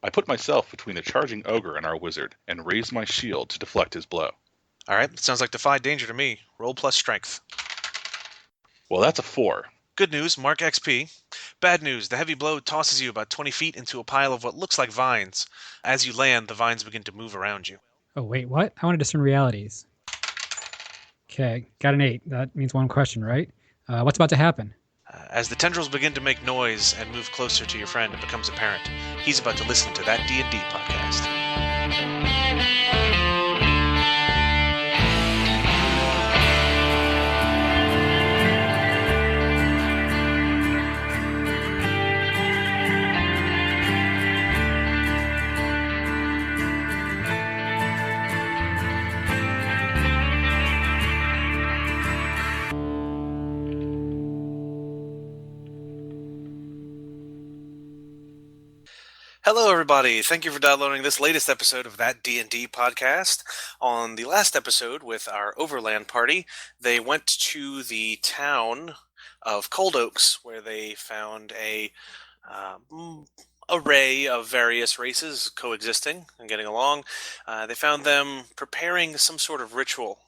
I put myself between the charging ogre and our wizard, and raised my shield to deflect his blow. All right, sounds like defy danger to me. Roll plus strength. Well, that's a 4. Good news, mark XP. Bad news, the heavy blow tosses you about 20 feet into a pile of what looks like vines. As you land, the vines begin to move around you. Oh, wait, what? I want to discern realities. Okay, got an 8. That means one question, right? What's about to happen? As the tendrils begin to make noise and move closer to your friend, it becomes apparent he's about to listen to that D&D podcast. Hello, everybody. Thank you for downloading this latest episode of That D&D podcast. On the last episode with our Overland party, they went to the town of Coldoaks, where they found a array of various races coexisting and getting along. They found them preparing some sort of ritual,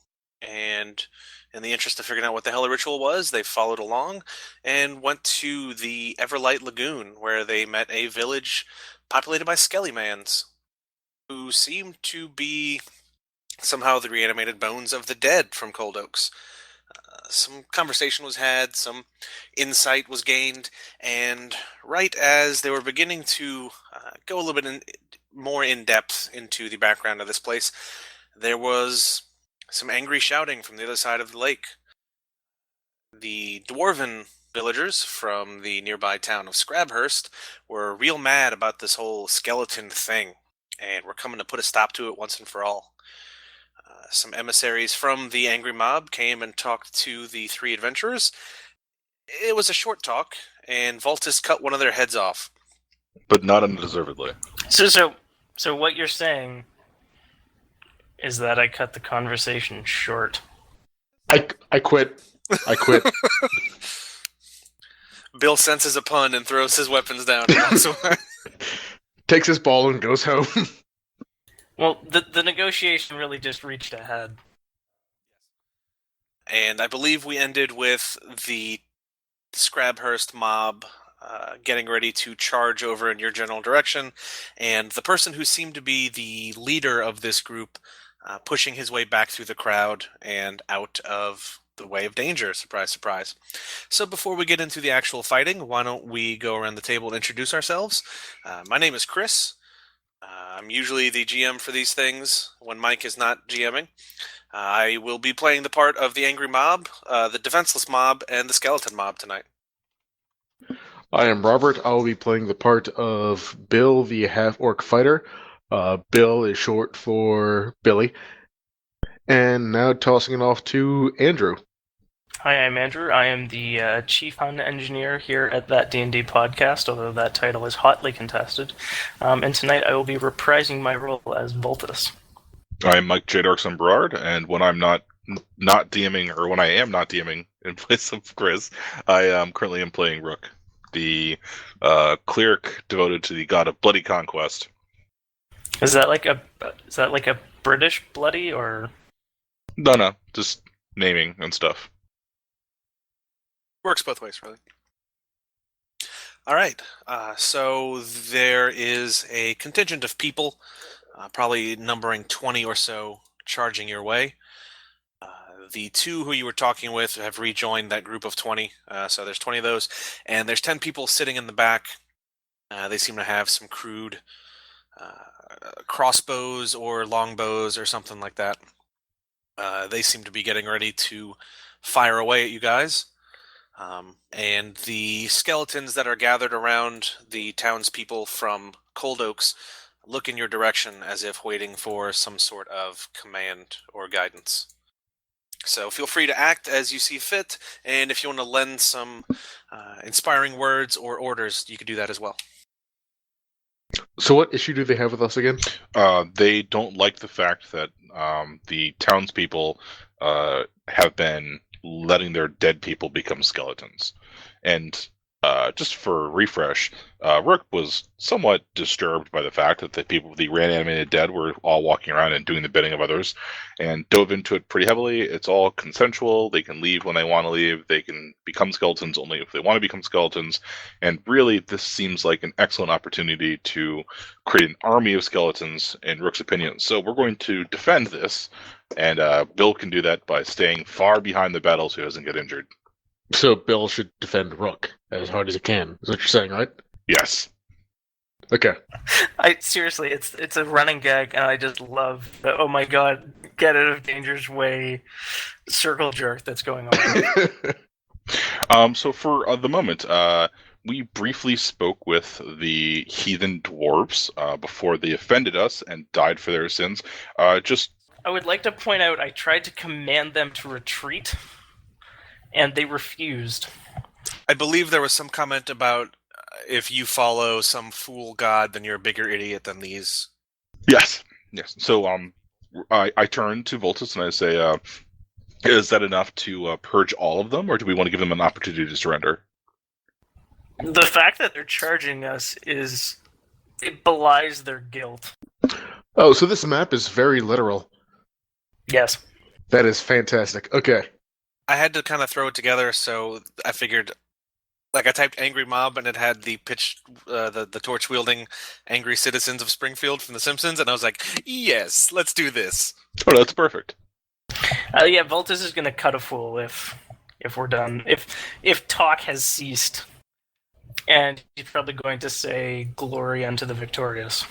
and in the interest of figuring out what the hell a ritual was, they followed along and went to the Everlight Lagoon, where they met a village populated by Skelly-mans, who seemed to be somehow the reanimated bones of the dead from Coldoaks. Some conversation was had, some insight was gained, and right as they were beginning to go a little bit more in depth into the background of this place, there was some angry shouting from the other side of the lake. The dwarven villagers from the nearby town of Scrabhurst were real mad about this whole skeleton thing, and were coming to put a stop to it once and for all. Some emissaries from the angry mob came and talked to the three adventurers. It was a short talk, and Voltus cut one of their heads off. But not undeservedly. So what you're saying is that I cut the conversation short. I quit. I quit. Bill senses a pun and throws his weapons down and walks away. Takes his ball and goes home. Well, the negotiation really just reached a head. And I believe we ended with the Scrabhurst mob getting ready to charge over in your general direction, and the person who seemed to be the leader of this group pushing his way back through the crowd and out of the way of danger. Surprise, surprise. So before we get into the actual fighting, why don't we go around the table and introduce ourselves? My name is Chris. I'm usually the GM for these things when Mike is not GMing. I will be playing the part of the angry mob, the defenseless mob, and the skeleton mob tonight. I am Robert. I will be playing the part of Bill, the half-orc fighter. Bill is short for Billy. And now tossing it off to Andrew. Hi, I'm Andrew. I am the Chief Hun Engineer here at That D&D podcast, although that title is hotly contested. And tonight I will be reprising my role as Voltus. I'm Mike J. Darkson Berard, and when I'm not DMing, or when I am not DMing in place of Chris, I currently am playing Rook, the cleric devoted to the god of bloody conquest. Is that like a British bloody, or? No, just naming and stuff. Works both ways, really. All right, so there is a contingent of people, probably numbering 20 or so, charging your way. The two who you were talking with have rejoined that group of 20, so there's 20 of those, and there's 10 people sitting in the back. They seem to have some crude crossbows or longbows or something like that. They seem to be getting ready to fire away at you guys. And the skeletons that are gathered around the townspeople from Coldoaks look in your direction as if waiting for some sort of command or guidance. So feel free to act as you see fit, and if you want to lend some inspiring words or orders, you could do that as well. So what issue do they have with us again? They don't like the fact that the townspeople have been letting their dead people become skeletons. And just for a refresh, Rook was somewhat disturbed by the fact that the reanimated dead were all walking around and doing the bidding of others, and dove into it pretty heavily. It's all consensual. They can leave when they want to leave. They can become skeletons only if they want to become skeletons. And really, this seems like an excellent opportunity to create an army of skeletons, in Rook's opinion. So we're going to defend this, and Bill can do that by staying far behind the battle so he doesn't get injured. So Bill should defend Rook as hard as he can. Is what you're saying, right? Yes. Okay. Seriously, it's a running gag, and I just love the oh my god, get out of danger's way circle jerk that's going on. So for the moment, we briefly spoke with the heathen dwarves before they offended us and died for their sins. I would like to point out I tried to command them to retreat, and they refused. I believe there was some comment about if you follow some fool god, then you're a bigger idiot than these. Yes. So I turn to Voltus and I say, is that enough to purge all of them, or do we want to give them an opportunity to surrender? The fact that they're charging us it belies their guilt. Oh, so this map is very literal. Yes. That is fantastic. Okay. I had to kind of throw it together, so I figured, like, I typed "angry mob" and it had the the torch wielding angry citizens of Springfield from The Simpsons, and I was like, yes, let's do this. Oh, that's perfect. Yeah, Voltus is going to cut a fool if we're done. If talk has ceased, and he's probably going to say "glory unto the victorious."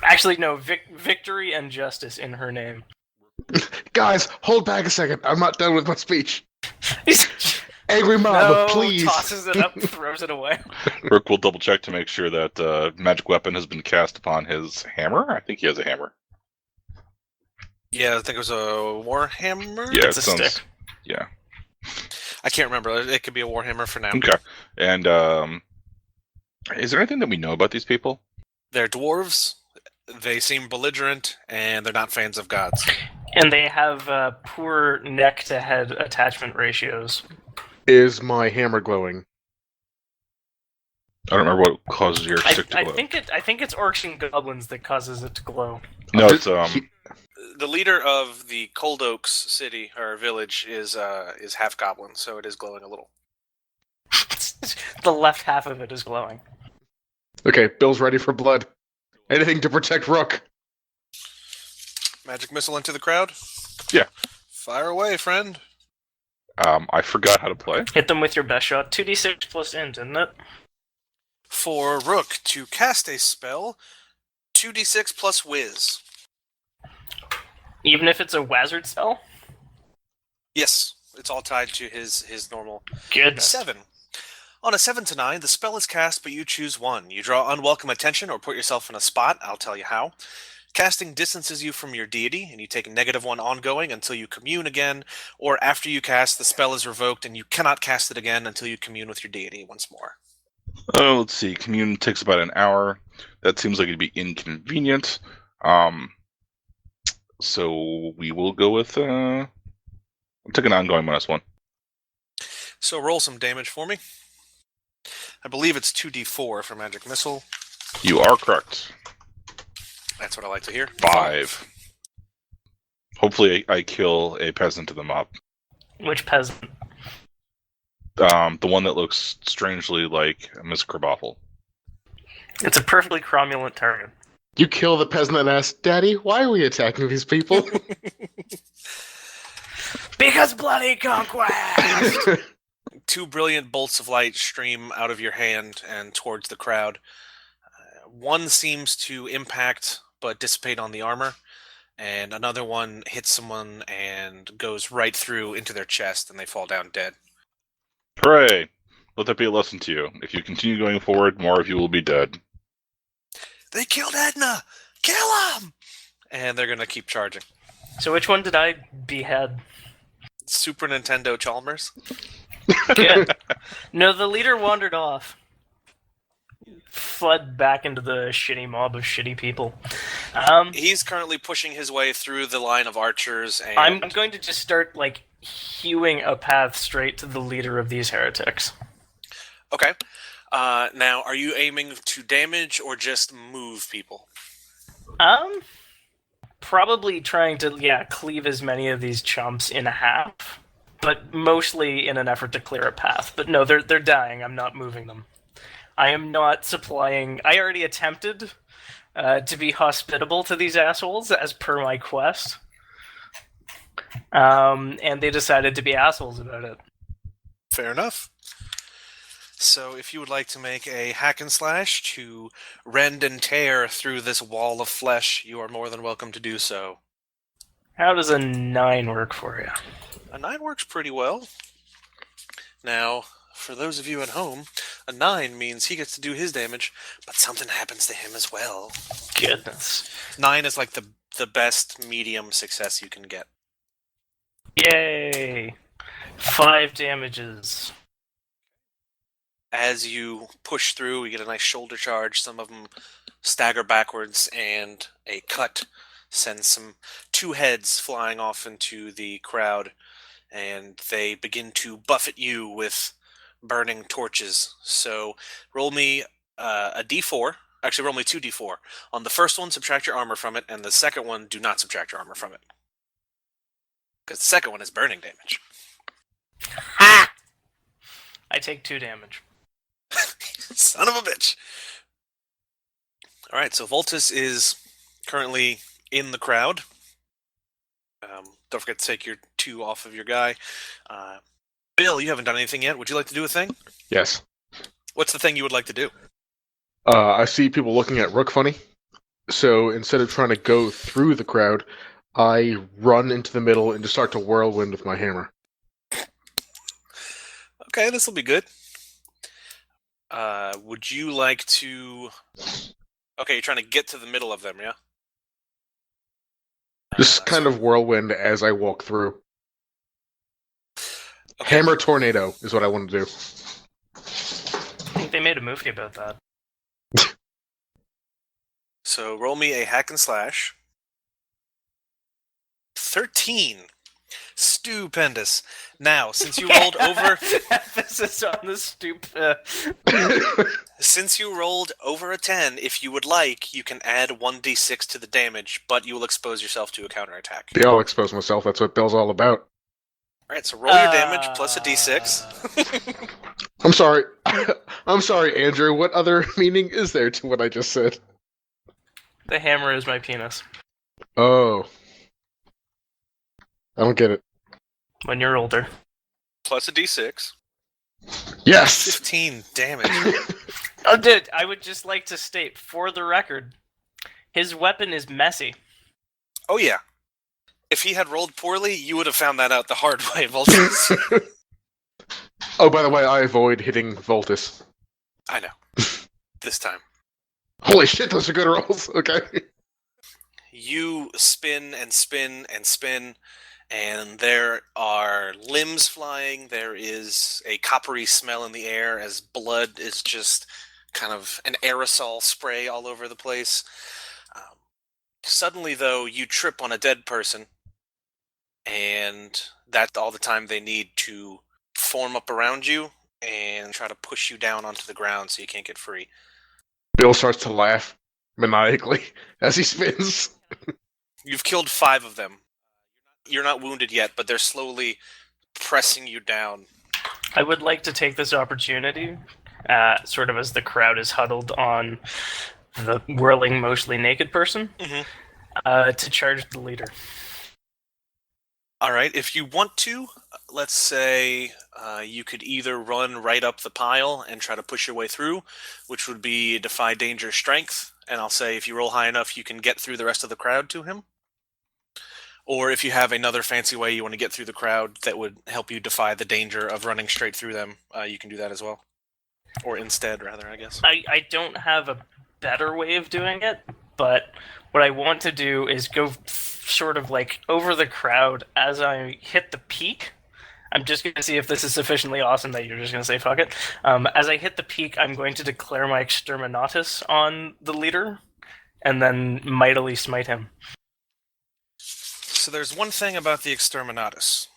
Actually, no, victory and justice in her name. Guys, hold back a second. I'm not done with my speech. Angry mob, No, please. tosses it up, throws it away. Rook will double check to make sure that magic weapon has been cast upon his hammer. I think he has a hammer. Yeah, I think it was a warhammer. Yeah, It's a stick. Yeah. I can't remember. It could be a warhammer for now. Okay. And is there anything that we know about these people? They're dwarves. They seem belligerent, and they're not fans of gods. And they have poor neck-to-head attachment ratios. Is my hammer glowing? I don't remember what causes your stick to I glow. think it's orcs and goblins that causes it to glow. No, it's The leader of the Coldoaks city or village is half goblin, so it is glowing a little. The left half of it is glowing. Okay, Bill's ready for blood. Anything to protect Rook. Magic missile into the crowd? Yeah. Fire away, friend. I forgot how to play. Hit them with your best shot. 2d6 plus int, isn't it? For Rook to cast a spell, 2d6 plus whiz. Even if it's a wizard spell? Yes, it's all tied to his normal. Goodness. 7. On a 7 to 9, the spell is cast, but you choose one. You draw unwelcome attention or put yourself in a spot. I'll tell you how. Casting distances you from your deity, and you take a -1 ongoing until you commune again, or after you cast, the spell is revoked, and you cannot cast it again until you commune with your deity once more. Oh, let's see. Commune takes about an hour. That seems like it'd be inconvenient. So we will go with I'll take an ongoing -1. So roll some damage for me. I believe it's 2d4 for magic missile. You are correct. That's what I like to hear. 5. Hopefully I kill a peasant of the mob. Which peasant? The one that looks strangely like Miss Krabappel. It's a perfectly cromulent target. You kill the peasant and ask, Daddy, why are we attacking these people? Because bloody conquest! 2 brilliant bolts of light stream out of your hand and towards the crowd. One seems to impact but dissipate on the armor, and another one hits someone and goes right through into their chest, and they fall down dead. Hooray! Let that be a lesson to you. If you continue going forward, more of you will be dead. They killed Edna! Kill him! And they're going to keep charging. So which one did I behead? Super Nintendo Chalmers. Good. No, the leader wandered off. Fled back into the shitty mob of shitty people. He's currently pushing his way through the line of archers, and I'm going to just start, hewing a path straight to the leader of these heretics. Okay. Now, are you aiming to damage or just move people? Probably trying to, cleave as many of these chumps in half, but mostly in an effort to clear a path. But no, they're dying. I'm not moving them. I am not supplying... I already attempted to be hospitable to these assholes as per my quest. And they decided to be assholes about it. Fair enough. So if you would like to make a hack and slash to rend and tear through this wall of flesh, you are more than welcome to do so. How does a 9 work for you? A 9 works pretty well. Now, for those of you at home, a 9 means he gets to do his damage, but something happens to him as well. Goodness. 9 is like the best medium success you can get. Yay! 5 damages. As you push through, you get a nice shoulder charge. Some of them stagger backwards, and a cut sends 2 heads flying off into the crowd, and they begin to buffet you with burning torches. So roll me a d4. Actually, roll me 2d4. On the first one, subtract your armor from it, and the second one, do not subtract your armor from it. Because the second one is burning damage. Ha! I take 2 damage. Son of a bitch. Alright, so Voltus is currently in the crowd. Don't forget to take your 2 off of your guy. Bill, you haven't done anything yet. Would you like to do a thing? Yes. What's the thing you would like to do? I see people looking at Rook funny. So instead of trying to go through the crowd, I run into the middle and just start to whirlwind with my hammer. Okay, this will be good. Would you like to... Okay, you're trying to get to the middle of them, yeah? Just kind of whirlwind as I walk through. Okay. Hammer tornado is what I want to do. I think they made a movie about that. So roll me a hack and slash. 13. Stupendous. Now, since you rolled over... Emphasis on the Since you rolled over a 10, if you would like, you can add 1d6 to the damage, but you will expose yourself to a counterattack. Yeah, I'll expose myself. That's what Bill's all about. Alright, so roll your damage plus a d6. I'm sorry. I'm sorry, Andrew. What other meaning is there to what I just said? The hammer is my penis. Oh. I don't get it. When you're older. Plus a d6. Yes! 15 damage. Oh, dude, I would just like to state, for the record, his weapon is messy. Oh, yeah. If he had rolled poorly, you would have found that out the hard way, Voltus. Oh, by the way, I avoid hitting Voltus. I know. This time. Holy shit, those are good rolls. Okay. You spin and spin and spin, and there are limbs flying. There is a coppery smell in the air as blood is just kind of an aerosol spray all over the place. Suddenly, though, you trip on a dead person, and that's all the time they need to form up around you and try to push you down onto the ground so you can't get free. Bill starts to laugh maniacally as he spins. You've killed 5 of them. You're not wounded yet, but they're slowly pressing you down. I would like to take this opportunity, sort of as the crowd is huddled on the whirling, mostly naked person, to charge the leader. Alright, if you want to, let's say you could either run right up the pile and try to push your way through, which would be Defy Danger Strength, and I'll say if you roll high enough, you can get through the rest of the crowd to him. Or if you have another fancy way you want to get through the crowd that would help you defy the danger of running straight through them, you can do that as well. Or instead, rather, I guess. I don't have a better way of doing it, but what I want to do is go sort of like over the crowd as I hit the peak. I'm just going to see if this is sufficiently awesome that you're just going to say fuck it. As I hit the peak, I'm going to declare my Exterminatus on the leader, and then mightily smite him. So there's one thing about the Exterminatus.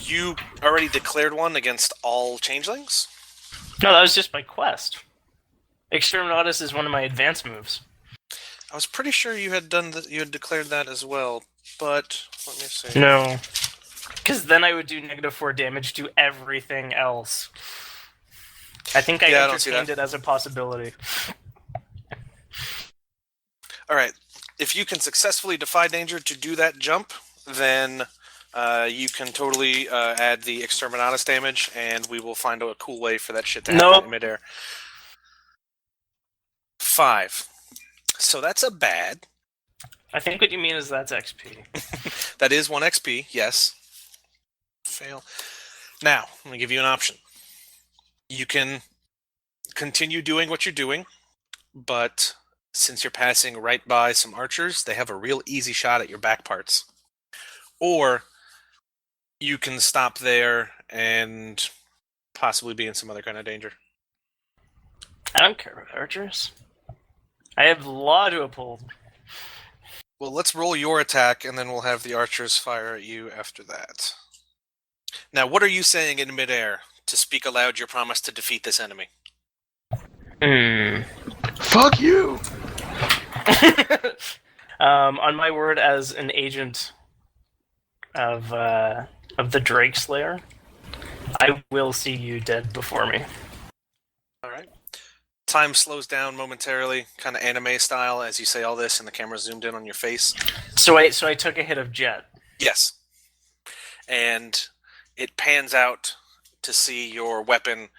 You already declared one against all changelings? No, that was just my quest. Exterminatus is one of my advanced moves. I was pretty sure you had you had declared that as well, but let me see. No. Because then I would do -4 damage to everything else. I think I don't see entertained that. it as a possibility. All right. If you can successfully defy danger to do that jump, then you can totally add the Exterminatus damage, and we will find a cool way for that shit to happen Nope. in midair. 5. So that's a bad. I think what you mean is that's XP. That is 1 XP, yes. Fail. Now, let me give you an option. You can continue doing what you're doing, but since you're passing right by some archers, they have a real easy shot at your back parts. Or you can stop there and possibly be in some other kind of danger. I don't care about archers. I have law to uphold. Well, let's roll your attack, and then we'll have the archers fire at you after that. Now, what are you saying in midair to speak aloud your promise to defeat this enemy? Fuck you! On my word as an agent of the Drake Slayer, I will see you dead before me. All right. Time slows down momentarily, kind of anime style, as you say all this, and the camera zoomed in on your face. So I took a hit of jet. Yes. And it pans out to see your weapon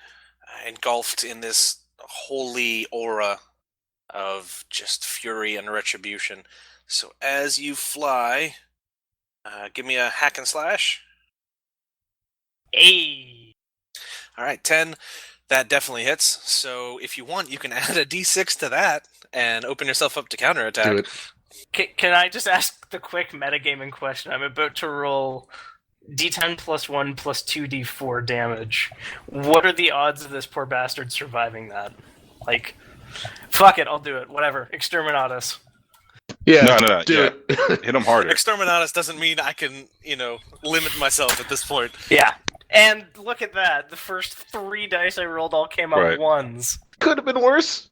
engulfed in this holy aura of just fury and retribution. So as you fly, give me a hack and slash. Hey! All right, 10. That definitely hits. So if you want, you can add a d6 to that and open yourself up to counterattack. Do it. Can I just ask the quick metagaming question? I'm about to roll D10 plus 1 plus 2d4 damage. What are the odds of this poor bastard surviving that? Like, fuck it, I'll do it. Whatever. Exterminatus. Yeah, No. do Yeah. it. Hit him harder. Exterminatus doesn't mean I can, limit myself at this point. Yeah. And look at that. The first 3 dice I rolled all came out Right. ones. Could have been worse.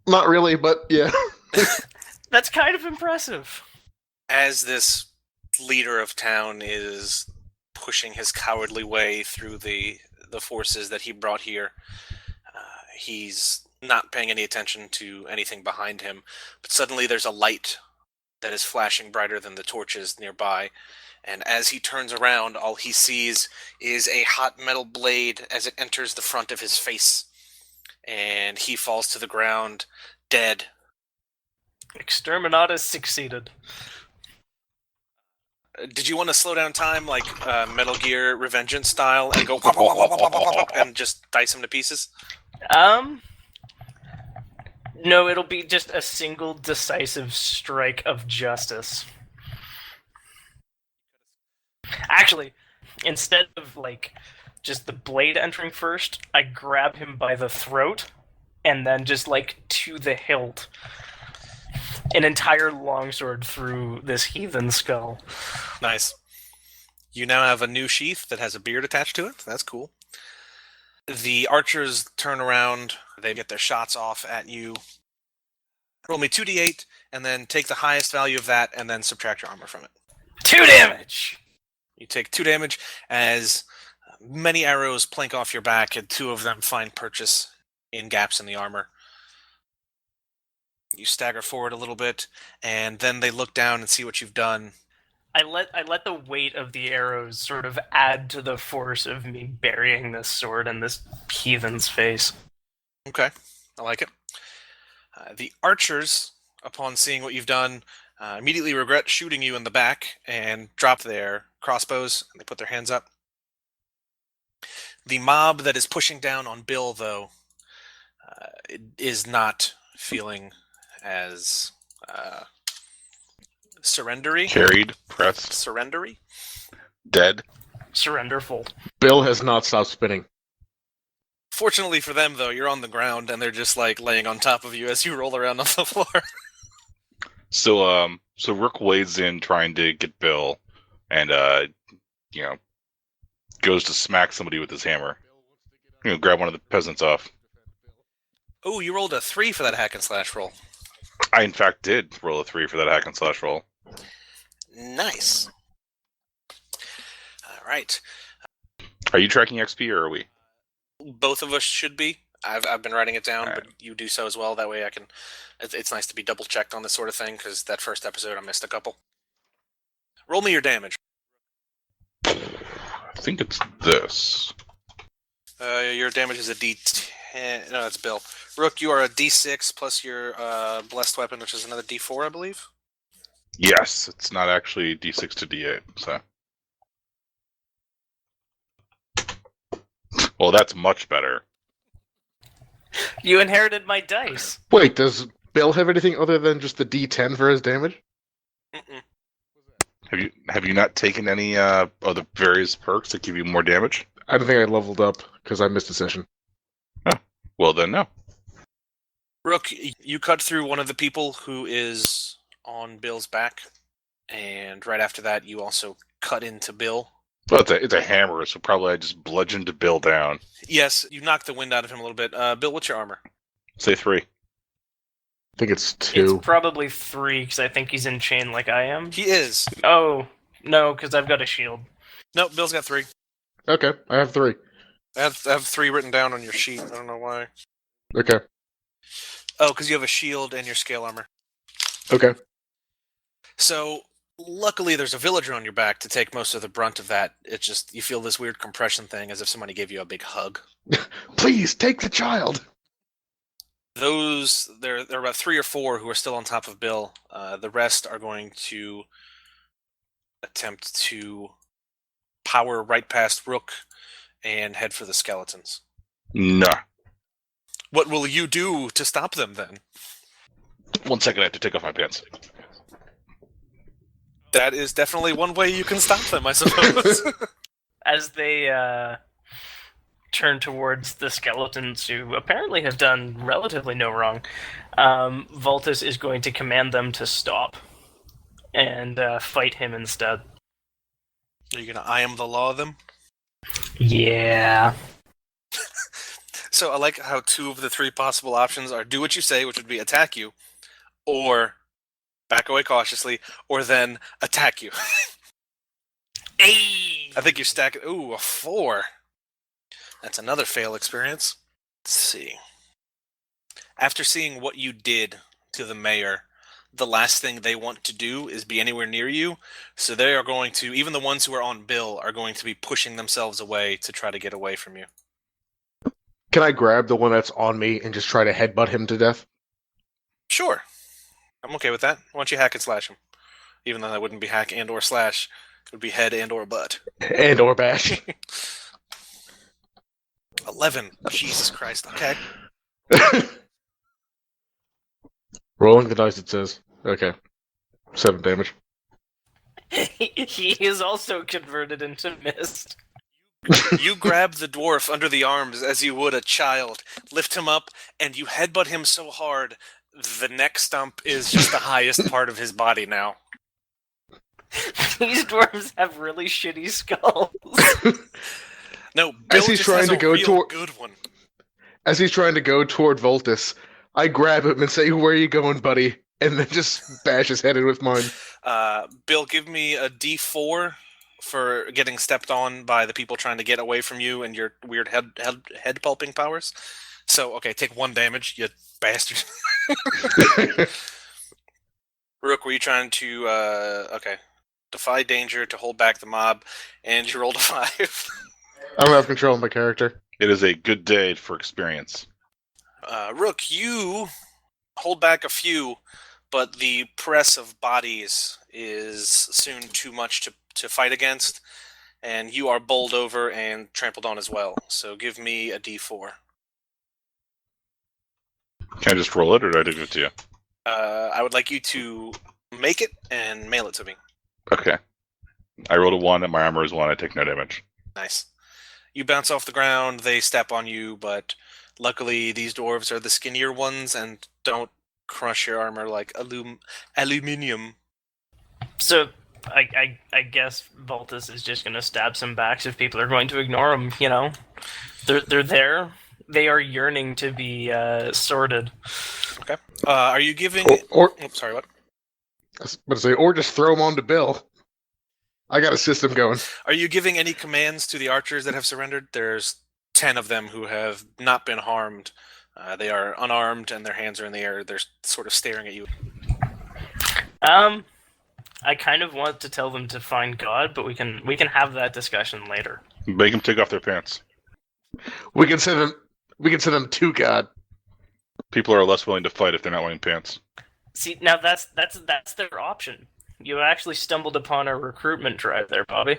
Not really, but yeah. That's kind of impressive. As this leader of town is pushing his cowardly way through the forces that he brought here, he's not paying any attention to anything behind him, but suddenly there's a light that is flashing brighter than the torches nearby, and as he turns around, all he sees is a hot metal blade as it enters the front of his face, and he falls to the ground, dead. Exterminatus succeeded. Did you want to slow down time like Metal Gear Revengeance style and go wop, wop, wop, wop, wop, wop, wop, and just dice him to pieces? No, it'll be just a single decisive strike of justice. Actually, instead of just the blade entering first, I grab him by the throat and then just to the hilt. An entire longsword through this heathen skull. Nice. You now have a new sheath that has a beard attached to it. That's cool. The archers turn around. They get their shots off at you. Roll me 2d8, and then take the highest value of that, and then subtract your armor from it. 2 damage! You take 2 damage as many arrows plank off your back, and 2 of them find purchase in gaps in the armor. You stagger forward a little bit, and then they look down and see what you've done. I let the weight of the arrows sort of add to the force of me burying this sword in this heathen's face. Okay, I like it. The archers, upon seeing what you've done, immediately regret shooting you in the back and drop their crossbows, and they put their hands up. The mob that is pushing down on Bill, though, is not feeling as surrendery. Carried, pressed, Surrendery? dead. Surrenderful. Bill has not stopped spinning. Fortunately for them, though, you're on the ground, and they're just laying on top of you as you roll around on the floor. So Rook wades in trying to get Bill, and goes to smack somebody with his hammer. grab one of the peasants off. Oh, you rolled a 3 for that hack and slash roll. I, in fact, did roll a 3 for that hack and slash roll. Nice. All right. Are you tracking XP, or are we? Both of us should be. I've been writing it down, All but you do so as well. That way I can... It's nice to be double-checked on this sort of thing, because that first episode I missed a couple. Roll me your damage. I think it's this. Your damage is a D10. No, that's Bill. Rook, you are a D6 plus your blessed weapon, which is another D4, I believe. Yes, it's not actually D6 to D8, so... Well, that's much better. You inherited my dice. Wait, does Bill have anything other than just the D10 for his damage? Mm-mm. Have you not taken any of the various perks that give you more damage? I don't think I leveled up because I missed a session. Well, then no. Rook, you cut through one of the people who is on Bill's back, and right after that, you also cut into Bill. Well, it's a hammer, so probably I just bludgeoned Bill down. Yes, you knocked the wind out of him a little bit. Bill, what's your armor? Say 3. I think it's 2. It's probably 3, because I think he's in chain like I am. He is. Oh, no, because I've got a shield. No, Bill's got 3. Okay, I have 3. I have 3 written down on your sheet. I don't know why. Okay. Oh, because you have a shield and your scale armor. Okay. So, luckily there's a villager on your back to take most of the brunt of that. It's just, you feel this weird compression thing as if somebody gave you a big hug. Please, take the child! There are about 3 or 4 who are still on top of Bill. The rest are going to attempt to power right past Rook and head for the skeletons. Nah. What will you do to stop them then? 1 second, I have to take off my pants. That is definitely one way you can stop them, I suppose. As they turn towards the skeletons, who apparently have done relatively no wrong, Voltus is going to command them to stop and fight him instead. Are you going to I am the law them? Yeah. So I like how 2 of the 3 possible options are do what you say, which would be attack you, or back away cautiously, or then attack you. Hey! I think you stack it. Ooh, a 4. That's another fail experience. Let's see. After seeing what you did to the mayor, the last thing they want to do is be anywhere near you. So they are going to, even the ones who are on Bill, are going to be pushing themselves away to try to get away from you. Can I grab the one that's on me and just try to headbutt him to death? Sure. I'm okay with that. Why don't you hack and slash him? Even though that wouldn't be hack and or slash. It would be head and or butt. And or bash. 11. Jesus Christ. Okay. Rolling the dice, it says. Okay. 7 damage. He is also converted into mist. You grab the dwarf under the arms as you would a child, lift him up, and you headbutt him so hard, the neck stump is just the highest part of his body now. These dwarves have really shitty skulls. No, Bill As he's just trying has to a go real toward- good one. As he's trying to go toward Voltus, I grab him and say, "Where are you going, buddy?" And then just bash his head in with mine. Bill, give me a D4 for getting stepped on by the people trying to get away from you and your weird head pulping powers. So, okay, take 1 damage, you bastard. Rook, were you trying to, defy danger to hold back the mob, and you rolled a 5. I don't have control of my character. It is a good day for experience. Rook, you hold back a few, but the press of bodies is soon too much to fight against, and you are bowled over and trampled on as well. So give me a D4. Can I just roll it, or do I give it to you? I would like you to make it and mail it to me. Okay. I rolled a 1, and my armor is 1. I take no damage. Nice. You bounce off the ground, they step on you, but luckily these dwarves are the skinnier ones and don't crush your armor like aluminium. So, I guess Voltus is just going to stab some backs if people are going to ignore him, you know? They're there. They are yearning to be sorted. Okay. Are you giving? Or Oops, sorry, what? I was about to say, or just throw them on to Bill. I got a system going. Are you giving any commands to the archers that have surrendered? There's 10 of them who have not been harmed. They are unarmed and their hands are in the air. They're sort of staring at you. I kind of want to tell them to find God, but we can have that discussion later. Make them take off their pants. We can send them to God. People are less willing to fight if they're not wearing pants. See, now that's their option. You actually stumbled upon a recruitment drive there, Bobby.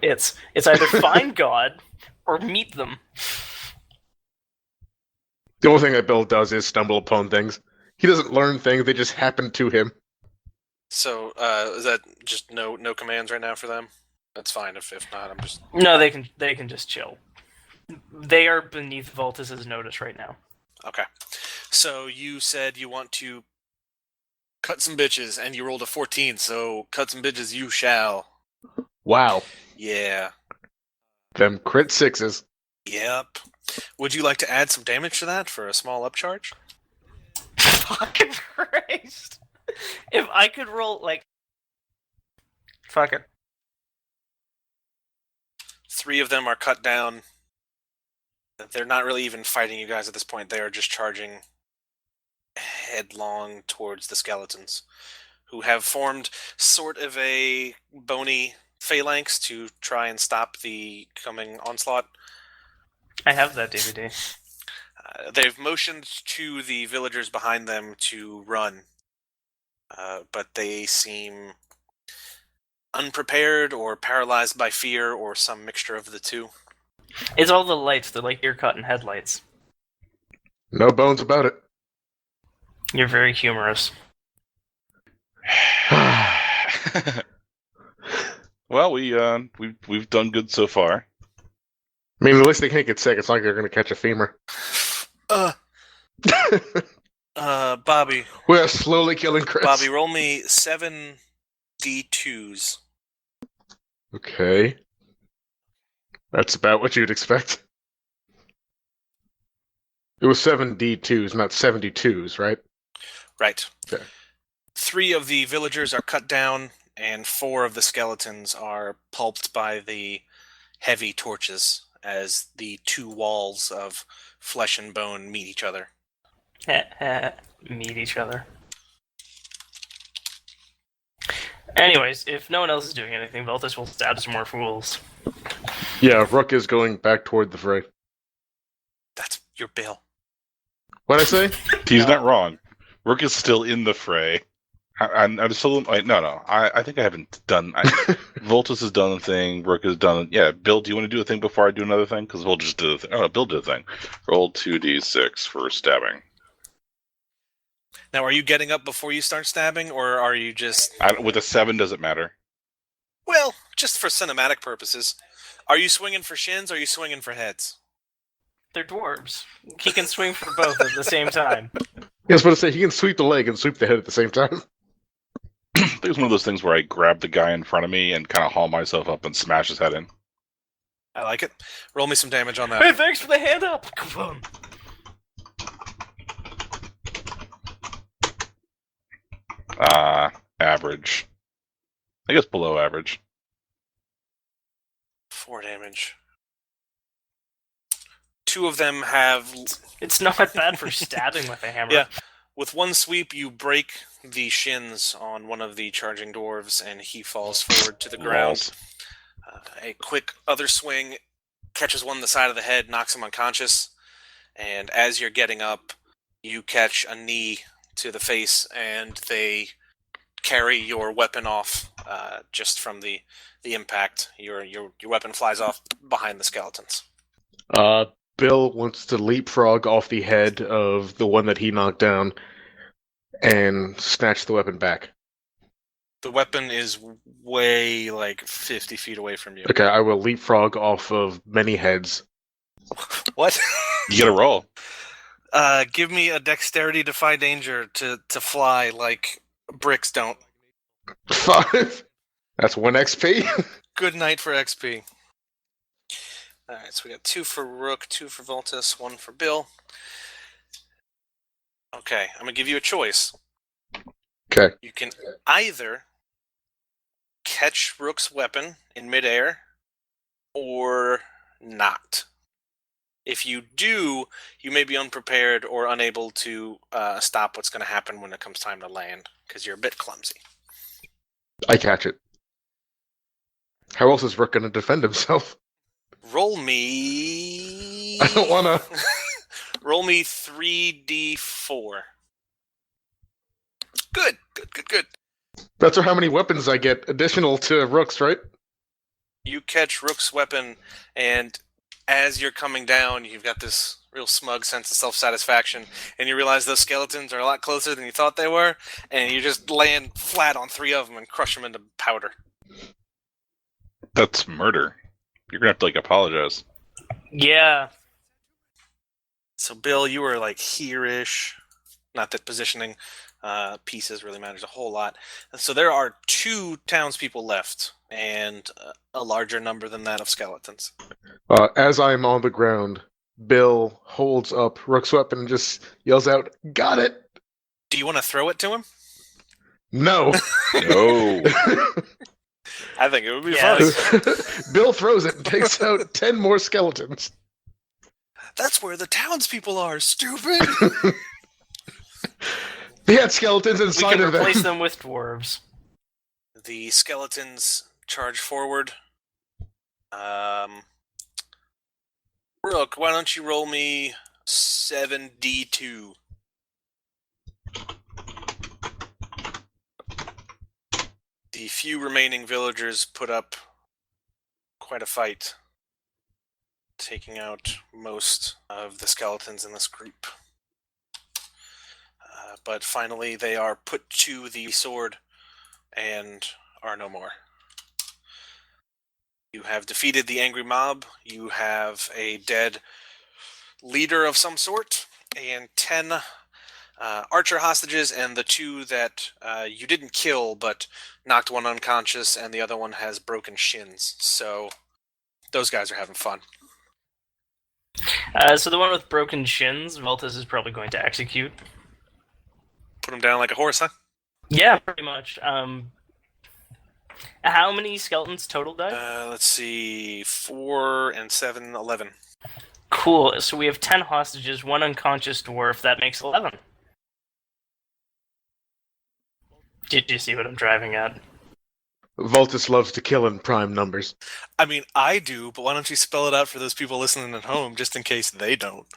It's either find God or meet them. The only thing that Bill does is stumble upon things. He doesn't learn things; they just happen to him. So, is that just no commands right now for them? That's fine. If not, I'm just... No, they can just chill. They are beneath Voltus's notice right now. Okay. So you said you want to cut some bitches, and you rolled a 14, so cut some bitches you shall. Wow. Yeah. Them crit sixes. Yep. Would you like to add some damage to that for a small upcharge? Fucking Christ. If I could roll, like... Fuck it. 3 of them are cut down. They're not really even fighting you guys at this point. They are just charging headlong towards the skeletons, who have formed sort of a bony phalanx to try and stop the coming onslaught. I have that DVD. They've motioned to the villagers behind them to run, but they seem unprepared or paralyzed by fear or some mixture of the two. It's all the lights. They're like ear-cutting headlights. No bones about it. You're very humorous. Well, we've done good so far. I mean, at least they can't get sick. It's not like they're going to catch a femur. Bobby. We're slowly killing Chris. Bobby, roll me 7 D2s. Okay. That's about what you'd expect. It was 7 D2s, not 72s, right? Right. Okay. 3 of the villagers are cut down, and 4 of the skeletons are pulped by the heavy torches as the 2 walls of flesh and bone meet each other. Meet each other. Anyways, if no one else is doing anything, Voltus will stab some more fools. Yeah, Rook is going back toward the fray. That's your Bill. What'd I say? He's not wrong. Rook is still in the fray. I'm still... No. I think I haven't done... Voltus has done a thing. Rook has done... Yeah, Bill, do you want to do a thing before I do another thing? Because we'll just do a thing. Oh, Bill did a thing. Roll 2d6 for stabbing. Now, are you getting up before you start stabbing, or are you just... With a 7, does it matter? Well, just for cinematic purposes. Are you swinging for shins, or are you swinging for heads? They're dwarves. He can swing for both at the same time. I was about to say, he can sweep the leg and sweep the head at the same time. I think it's one of those things where I grab the guy in front of me and kind of haul myself up and smash his head in. I like it. Roll me some damage on that. Hey, thanks for the hand up! Come on. Average. I guess below average. 4 damage. 2 of them have... It's not bad for stabbing with a hammer. Yeah. With one sweep, you break the shins on one of the charging dwarves, and he falls forward to the ground. A quick other swing catches one on the side of the head, knocks him unconscious, and as you're getting up, you catch a knee to the face, and they carry your weapon off just from the impact. Your weapon flies off behind the skeletons. Bill wants to leapfrog off the head of the one that he knocked down and snatch the weapon back. The weapon is way, 50 feet away from you. Okay, I will leapfrog off of many heads. What? You get a roll. Give me a dexterity defy danger to fly like bricks don't. 5. That's 1 XP. Good night for XP. All right, so we got 2 for Rook, 2 for Voltus, 1 for Bill. Okay, I'm gonna give you a choice. Okay. You can either catch Rook's weapon in midair or not. If you do, you may be unprepared or unable to stop what's going to happen when it comes time to land, because you're a bit clumsy. I catch it. How else is Rook going to defend himself? Roll me... I don't want to... Roll me 3d4. Good. That's how many weapons I get additional to Rook's, right? You catch Rook's weapon, and as you're coming down, you've got this real smug sense of self-satisfaction, and you realize those skeletons are a lot closer than you thought they were, and you just land flat on 3 of them and crush them into powder. That's murder. You're gonna have to apologize. Yeah. So, Bill, you were here-ish. Not that positioning pieces really matters a whole lot. And so there are 2 townspeople left, and a larger number than that of skeletons. As I'm on the ground, Bill holds up Rook's weapon and just yells out, "Got it!" Do you want to throw it to him? No. No. I think it would be Yes. fun. Bill throws it and takes out 10 more skeletons. That's where the townspeople are, stupid! They had skeletons We inside can of them. replace them with dwarves. The skeletons charge forward. Rook, why don't you roll me 7d2? The few remaining villagers put up quite a fight, taking out most of the skeletons in this group. But finally they are put to the sword and are no more. You have defeated the angry mob. You have a dead leader of some sort, and 10 archer hostages, and the 2 that you didn't kill, but knocked one unconscious, and the other one has broken shins. So those guys are having fun. So the one with broken shins, Voltus is probably going to execute. Put him down like a horse, huh? Yeah, pretty much. How many skeletons total died? Let's see, 4 and 7, 11. Cool. So we have 10 hostages, 1 unconscious dwarf. That makes 11. Did you see what I'm driving at? Voltus loves to kill in prime numbers. I mean, I do, but why don't you spell it out for those people listening at home, just in case they don't?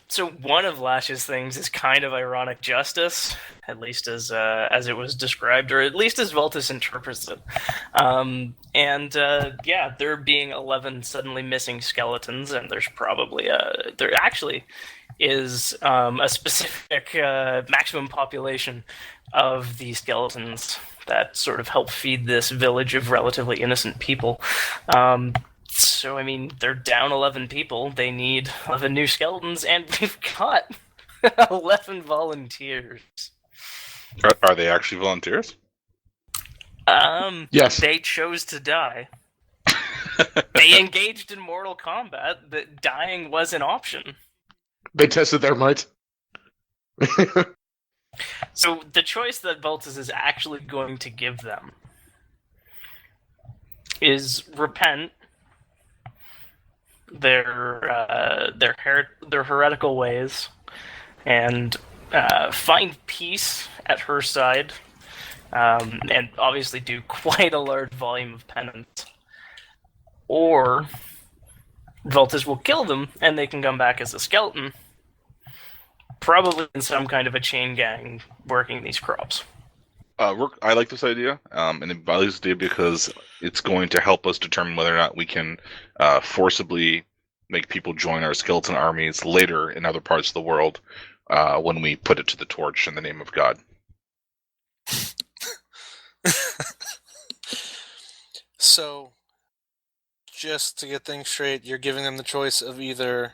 So one of Lash's things is kind of ironic justice, at least as it was described, or at least as Voltus interprets it. Yeah, there being 11 suddenly missing skeletons, and there's probably there actually is a specific maximum population of the skeletons that sort of help feed this village of relatively innocent people. So, I mean, they're down 11 people. They need 11 new skeletons, and we've got 11 volunteers. Are they actually volunteers? Yes. They chose to die. They engaged in mortal combat, but dying was an option. They tested their might. So the choice that Voltus is actually going to give them is repent their heretical ways and find peace at her side, and obviously do quite a large volume of penance, or Voltus will kill them and they can come back as a skeleton, probably in some kind of a chain gang working these crops. I like this idea, and I like this idea because it's going to help us determine whether or not we can forcibly make people join our skeleton armies later in other parts of the world when we put it to the torch in the name of God. So, just to get things straight, you're giving them the choice of either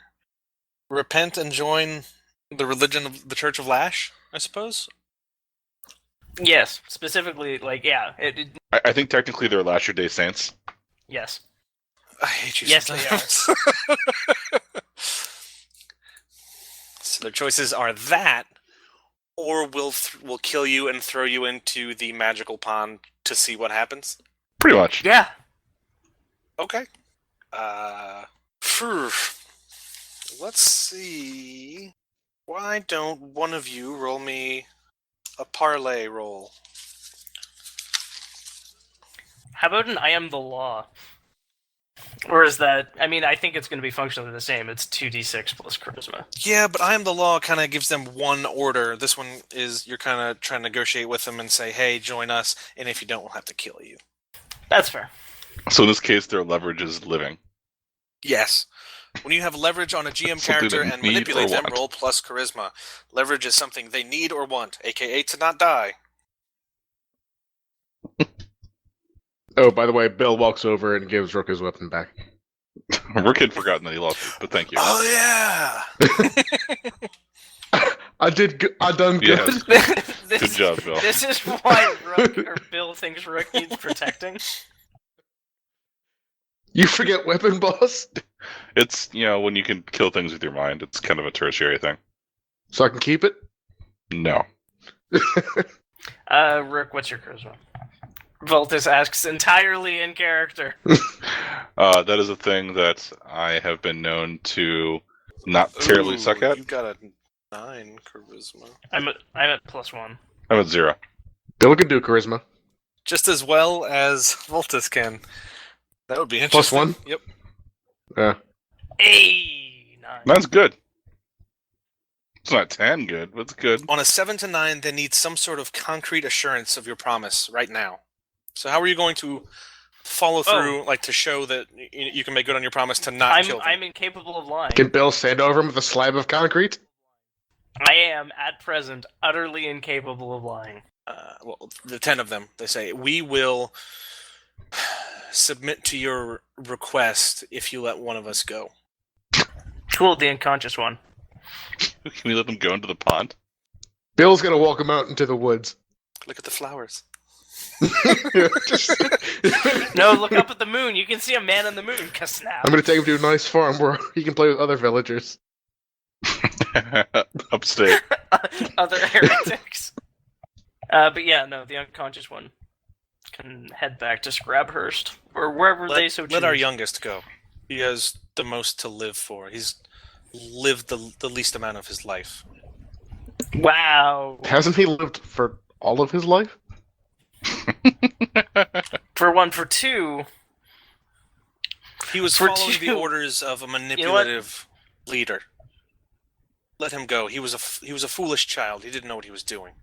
repent and join the religion of the Church of Lash, I suppose? Yes, specifically, I think technically they're Lasher Day Saints. yes. I hate you Yes, they are. sometimes. So their choices are that, or we'll kill you and throw you into the magical pond to see what happens. Pretty much. Yeah. Okay. Phew. Let's see. Why don't one of you roll me a parlay roll? How about an I am the law? Or is that... I mean, I think it's going to be functionally the same. It's 2d6 plus charisma. Yeah, but I am the law kind of gives them one order. This one is you're kind of trying to negotiate with them and say, hey, join us, and if you don't, we'll have to kill you. That's fair. So in this case, their leverage is living. Yes. When you have leverage on a GM Something character they and need manipulate or them, want. roll plus charisma. Leverage is something they need or want, aka to not die. Oh, by the way, Bill walks over and gives Rook his weapon back. Rook had forgotten that he lost it, but thank you. Oh yeah. I done good. Yes. This- Good job, Bill. This is why Bill thinks Rook needs protecting. You forget weapon, boss? It's, when you can kill things with your mind, it's kind of a tertiary thing. So I can keep it? No. Rook, what's your charisma? Voltus asks entirely in character. That is a thing that I have been known to not terribly suck at. You got a 9 charisma. I'm at +1. I'm at 0. Bill can do charisma. Just as well as Voltus can. That would be interesting. +1? Yep. Yeah. Hey, 9. That's good. It's not 10 good, but it's good. On a 7 to 9, they need some sort of concrete assurance of your promise right now. So how are you going to follow through, to show that you can make good on your promise to not kill them? I'm incapable of lying. Can Bill stand over him with a slab of concrete? I am, at present, utterly incapable of lying. The 10 of them, they say, we will submit to your request if you let one of us go. Cool, the unconscious one. Can we let them go into the pond? Bill's gonna walk him out into the woods. Look at the flowers. No, look up at the moon. You can see a man on the moon. Snap. I'm gonna take him to a nice farm where he can play with other villagers. Upstate. Other heretics. But yeah, no, the unconscious one can head back to Scrabhurst or wherever they so choose. Let our youngest go. He has the most to live for. He's lived the least amount of his life. Wow. Hasn't he lived for all of his life? For one, for two. He was For following two. the orders of a manipulative leader. Let him go. He was a foolish child. He didn't know what he was doing.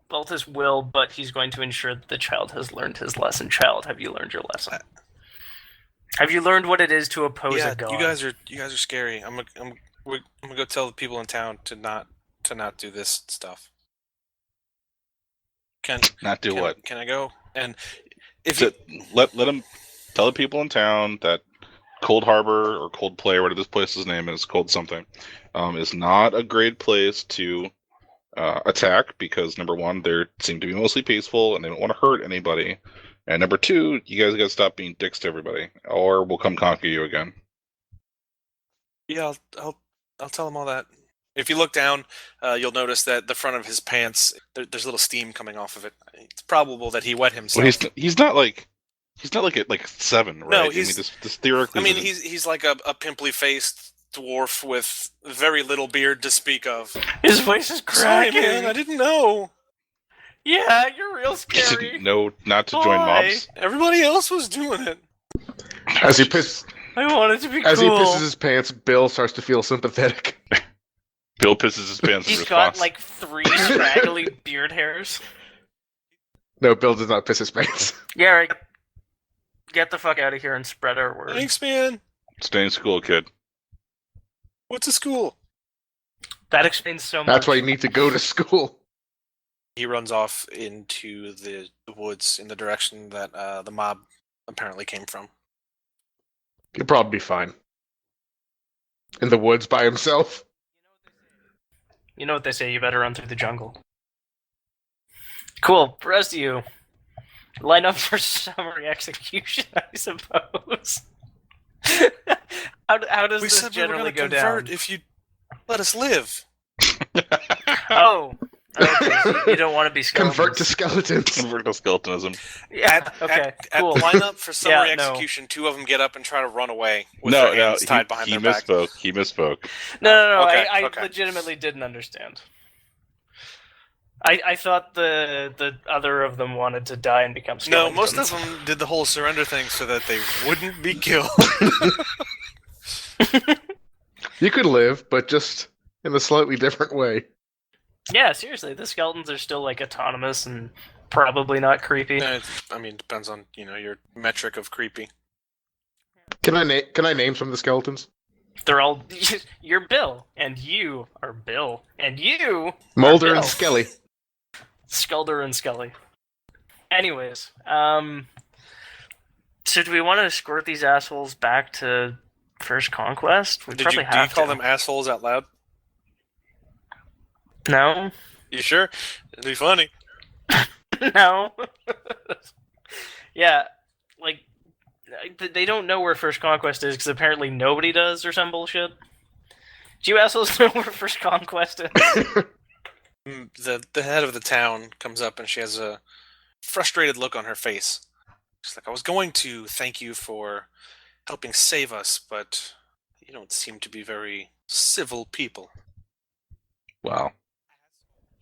Baltus will, but he's going to ensure that the child has learned his lesson. Child, have you learned your lesson? Have you learned what it is to oppose a god? you guys are scary. I'm gonna go tell the people in town to not do this stuff. Not do what? Can I go? And if To let them tell the people in town that Cold Harbor or Cold Play, or whatever this place's name is, Cold something, is not a great place to attack because number one, they seem to be mostly peaceful and they don't want to hurt anybody, and number two, you guys gotta stop being dicks to everybody, or we'll come conquer you again. Yeah, I'll tell him all that. If you look down, you'll notice that the front of his pants, there's a little steam coming off of it. It's probable that he wet himself. Well, he's not like at 7, right? No, he's. This theoretically. I mean, he's like a pimply faced dwarf with very little beard to speak of. His voice is Sorry, cracking. man, I didn't know. Yeah, you're real He scary. didn't know not to join mobs. Everybody else was doing it. As he pisses He his pants, Bill starts to feel sympathetic. Bill pisses his pants in He's response. got like 3 scraggly beard hairs. No, Bill does not piss his pants. Yeah, get the fuck out of here and spread our word. Thanks, man. Stay in school, kid. What's a school? That explains so much. That's why you need to go to school. He runs off into the woods in the direction that the mob apparently came from. He'll probably be fine. In the woods by himself. You know what they say, you better run through the jungle. Cool. For the rest of you, Line up for summary execution, I suppose. how does We this said we were generally going to go convert down? if you let us live. Oh, okay. So you don't want to be skeletons. Convert to skeletons. Convert to skeletonism. Yeah. Okay. Cool. At line up for summary Yeah, no. execution, two of them get up and try to run away with No, their no, hands tied behind he their back. misspoke. He misspoke. No. Okay, I okay. legitimately didn't understand. I thought the other of them wanted to die and become No, skeletons. most of them did the whole surrender thing so that they wouldn't be killed. You could live, but just in a slightly different way. Yeah, seriously, the skeletons are still like autonomous and probably not creepy. I mean, depends on your metric of creepy. Can I name some of the skeletons? They're all you're Bill, and you are Bill, and you Mulder Bill. and Skelly. Skelder and Skelly. Anyways, so do we want to escort these assholes back to First Conquest? We Do probably you have call to. them assholes out loud? No, You sure? It'd be funny. no. Yeah, like they don't know where First Conquest is because apparently nobody does or some bullshit. Do you assholes know where First Conquest is? The head of the town comes up and she has a frustrated look on her face. She's like, I was going to thank you for helping save us, but you don't seem to be very civil people. Wow.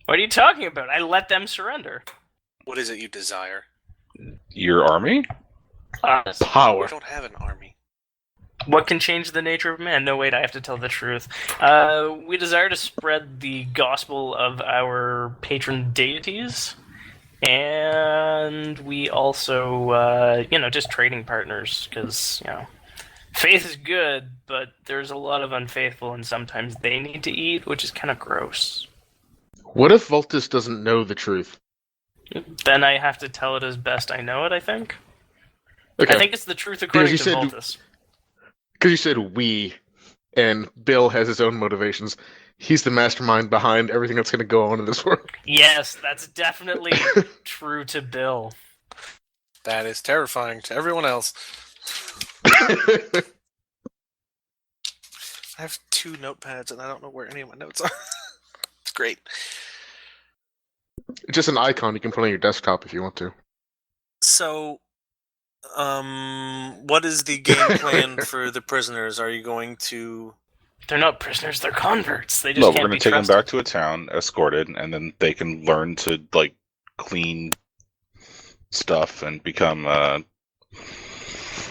What are you talking about? I let them surrender. What is it you desire? Your army? We Power. don't have an army. What can change the nature of man? No, wait, I have to tell the truth. We desire to spread the gospel of our patron deities, and we also, just trading partners, because, faith is good, but there's a lot of unfaithful, and sometimes they need to eat, which is kind of gross. What if Vultus doesn't know the truth? Then I have to tell it as best I know it, I think. Okay. I think it's the truth according Because to you said- Vultus. Because you said we, and Bill has his own motivations. He's the mastermind behind everything that's going to go on in this world. Yes, that's definitely true to Bill. That is terrifying to everyone else. I have 2 notepads and I don't know where any of my notes are. It's great. It's just an icon you can put on your desktop if you want to. So, what is the game plan for the prisoners? Are you going to... They're not prisoners, they're converts. They just No, we're can't going be to take them trusted. back to a town, escorted, and then they can learn to clean stuff and become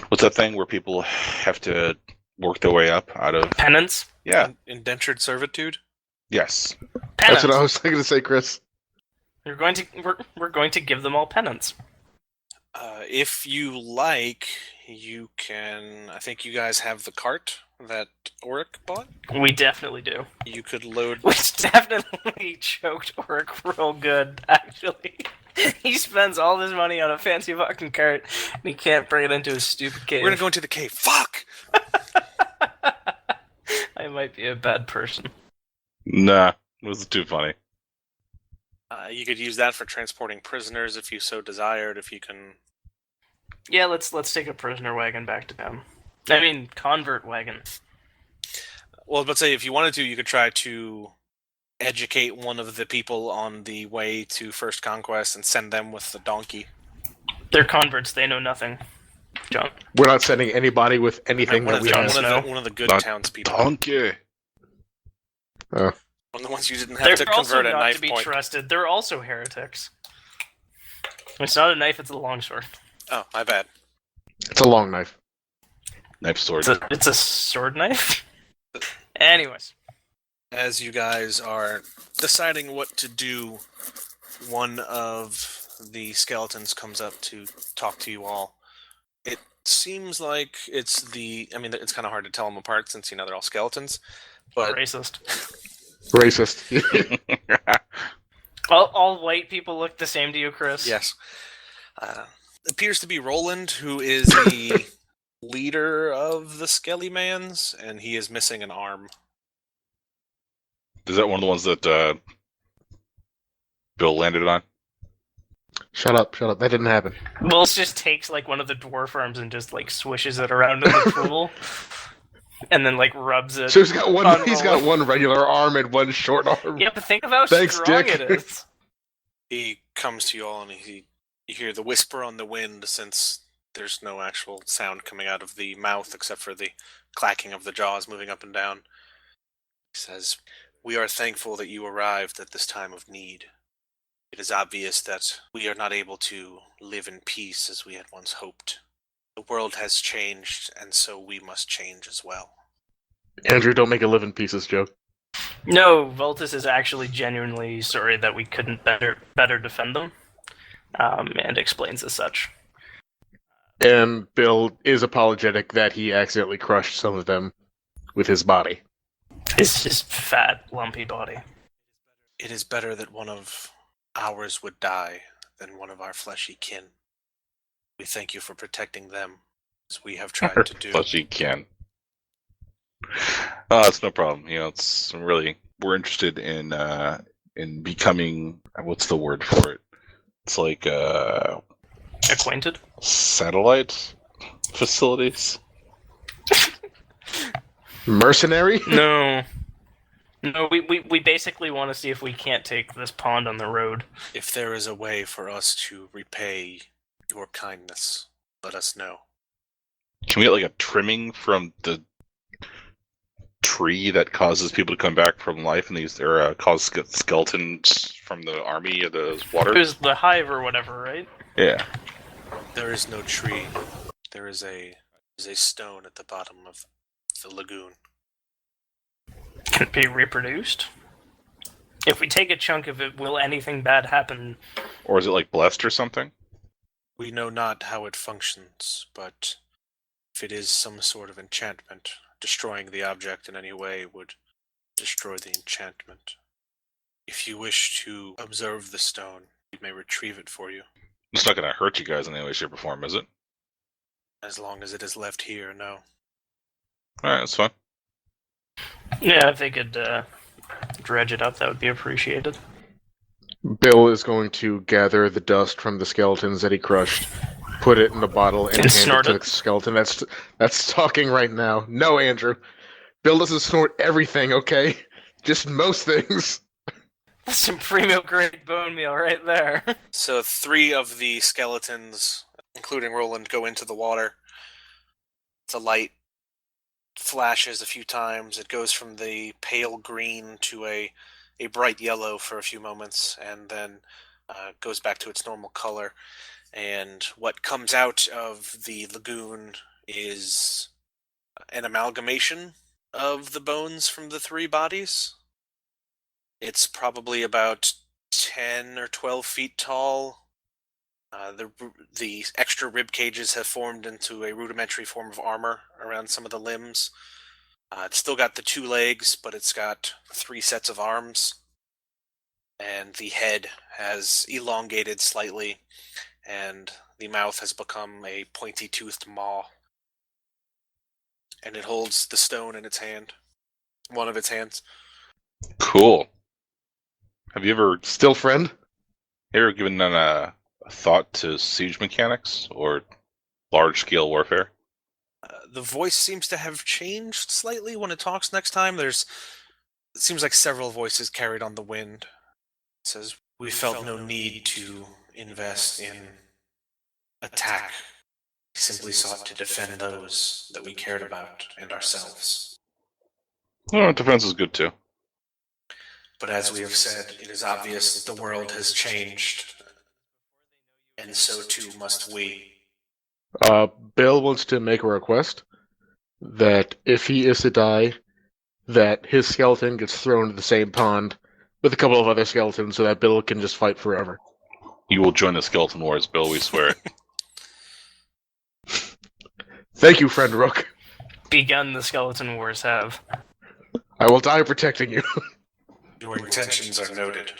what's that thing where people have to work their way up out of? Penance? Yeah. Indentured servitude? Yes. Penance. That's what I was going to say, Chris. We're going to give them all penance. If you like, you can... I think you guys have the cart that Auric bought. We definitely do. You could load... Which definitely choked Auric real good, actually. He spends all this money on a fancy fucking cart, and he can't bring it into his stupid cave. We're gonna go into the cave. Fuck! I might be a bad person. Nah, it was too funny. You could use that for transporting prisoners if you so desired. If you can... Yeah, let's take a prisoner wagon back to town. I mean, convert wagon. Well, let's say if you wanted to, you could try to educate one of the people on the way to First Conquest and send them with the donkey. They're converts, they know nothing. John? We're not sending anybody with anything one, that of we the, have. one of the good Not townspeople. Donkey. One of the ones you didn't have They're to also convert at not knife to be point. trusted. They're also heretics. It's not a knife, it's a longsword. Oh, my bad. It's a long knife. Knife sword. It's a sword knife? Anyways. As you guys are deciding what to do, one of the skeletons comes up to talk to you all. It seems like it's the... I mean, it's kind of hard to tell them apart since, they're all skeletons. But Racist. Racist. All white people look the same to you, Chris? yes. Appears to be Roland, who is the leader of the Skelly-mans, and he is missing an arm. Is that one of the ones that Bill landed on? Shut up. That didn't happen. Wills just takes like one of the dwarf arms and just like swishes it around in the pool, and then like rubs it. So he's got one. on He's got Roland. one regular arm and one short arm. Yeah, but think of how Thanks, strong Dick. it is. He comes to you all, and you hear the whisper on the wind, since there's no actual sound coming out of the mouth except for the clacking of the jaws moving up and down. He says, "We are thankful that you arrived at this time of need. It is obvious that we are not able to live in peace as we had once hoped. The world has changed, and so we must change as well." Andrew, don't make a live in pieces joke. No, Voltus is actually genuinely sorry that we couldn't better defend them, and explains as such. And Bill is apologetic that he accidentally crushed some of them with his body. His fat, lumpy body. It is better that one of ours would die than one of our fleshy kin. We thank you for protecting them, as we have tried to do. Plus you can. It's no problem. It's really, we're interested in becoming, what's the word for it? It's like Acquainted? satellite facilities. Mercenary? No. No, we basically want to see if we can't take this pond on the road. If there is a way for us to repay your kindness, let us know. Can we get like a trimming from the tree that causes people to come back from life, and these are cause skeletons from the army of the water? It was the hive or whatever, right? Yeah. There is no tree. There is a stone at the bottom of the lagoon. Can it be reproduced? If we take a chunk of it, will anything bad happen? Or is it like blessed or something? We know not how it functions, but if it is some sort of enchantment, destroying the object in any way would destroy the enchantment. If you wish to observe the stone, we may retrieve it for you. It's not going to hurt you guys in any way, shape, or form, is it? As long as it is left here, no. Alright, that's fine. Yeah, if they could dredge it up, that would be appreciated. Bill is going to gather the dust from the skeletons that he crushed, put it in a bottle, and hand it snort to it. the skeleton. That's talking right now. No, Andrew. Bill doesn't snort everything, okay? Just most things. That's some premium grade bone meal right there. So 3 of the skeletons, including Roland, go into the water. The light flashes a few times. It goes from the pale green to a bright yellow for a few moments, and then goes back to its normal color. And what comes out of the lagoon is an amalgamation of the bones from the 3 bodies. It's probably about 10 or 12 feet tall. The extra rib cages have formed into a rudimentary form of armor around some of the limbs. It's still got the 2 legs, but it's got 3 sets of arms. And the head has elongated slightly, and the mouth has become a pointy-toothed maw. And it holds the stone in its hand. One of its hands. Cool. Have you ever Still friend? given a thought to siege mechanics or large-scale warfare? The voice seems to have changed slightly when it talks next time. It seems like several voices carried on the wind. It says, "We felt no need to invest in attack. We simply sought to defend those that we cared about and ourselves. Oh, defense is good too. But as we have said, it is obvious that the world has changed, and so too must we." Bill wants to make a request that if he is to die, that his skeleton gets thrown into the same pond with a couple of other skeletons so that Bill can just fight forever. You will join the Skeleton Wars, Bill, we swear it. Thank you, friend Rook. Begun the Skeleton Wars have. I will die protecting you. Your intentions are noted.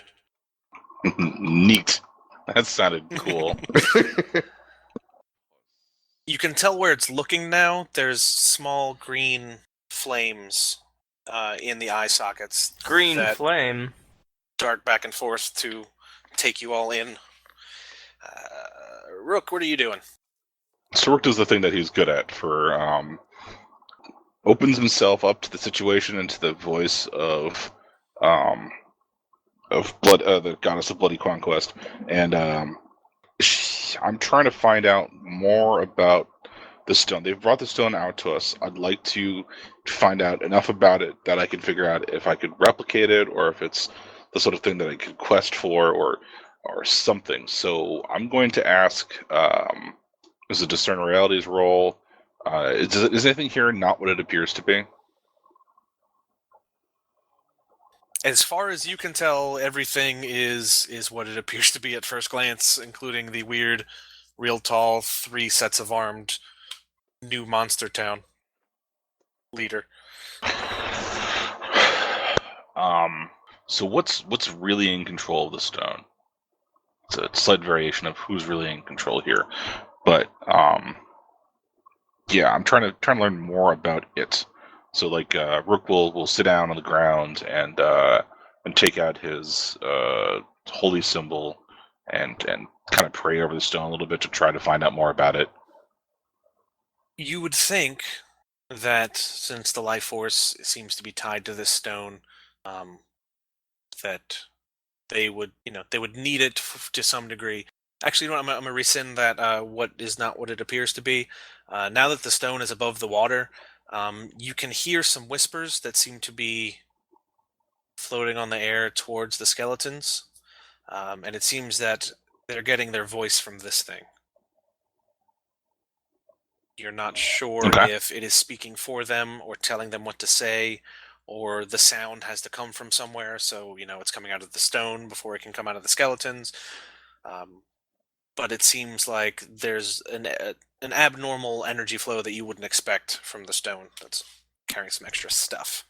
Neat. That sounded cool. You can tell where it's looking now. There's small green flames in the eye sockets. Green that flame. dart back and forth to take you all in. Rook, what are you doing? So Rook does the thing that he's good at for opens himself up to the situation and to the voice of blood, the goddess of bloody conquest, and I'm trying to find out more about the stone. They've brought the stone out to us. I'd like to find out enough about it that I can figure out if I could replicate it or if it's the sort of thing that I could quest for or something. So I'm going to ask, is a discern realities roll? Is anything here not what it appears to be? As far as you can tell, everything is what it appears to be at first glance, including the weird, real tall, 3 sets of armed new monster town leader. So what's really in control of the stone? It's a slight variation of who's really in control here, but yeah, I'm trying to learn more about it. So like Rook will sit down on the ground and take out his holy symbol and kind of pray over the stone a little bit to try to find out more about it. You would think that since the life force seems to be tied to this stone, that they would need it to some degree. Actually, you know what, I'm gonna rescind that. What is not what it appears to be. Now that the stone is above the water, you can hear some whispers that seem to be floating on the air towards the skeletons, and it seems that they're getting their voice from this thing. You're not sure if it is speaking for them or telling them what to say, or the sound has to come from somewhere, so it's coming out of the stone before it can come out of the skeletons. But it seems like there's an abnormal energy flow that you wouldn't expect from the stone that's carrying some extra stuff.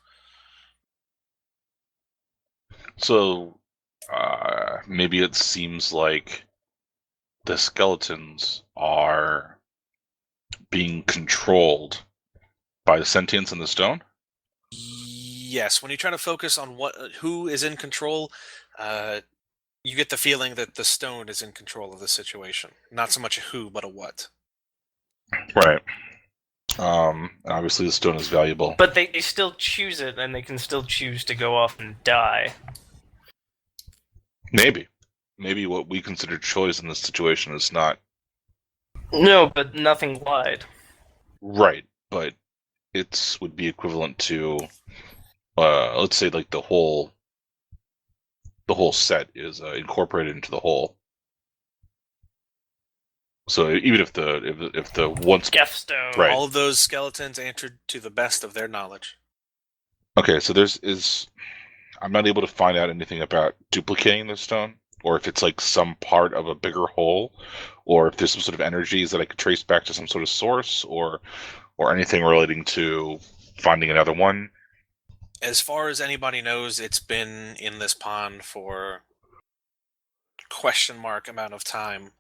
So maybe it seems like the skeletons are being controlled by the sentience in the stone? Yes, when you try to focus on who is in control, you get the feeling that the stone is in control of the situation. Not so much a who, but a what. Right. Obviously the stone is valuable. But they still choose it, and they can still choose to go off and die. Maybe what we consider choice in this situation is not No, but nothing lied. right, but it would be equivalent to let's say like the whole set is incorporated into the whole. So even if the once Gefstone. Right. All of those skeletons answered to the best of their knowledge. Okay, so I'm not able to find out anything about duplicating the stone, or if it's like some part of a bigger whole, or if there's some sort of energies that I could trace back to some sort of source, or anything relating to finding another one. As far as anybody knows, it's been in this pond for question mark amount of time,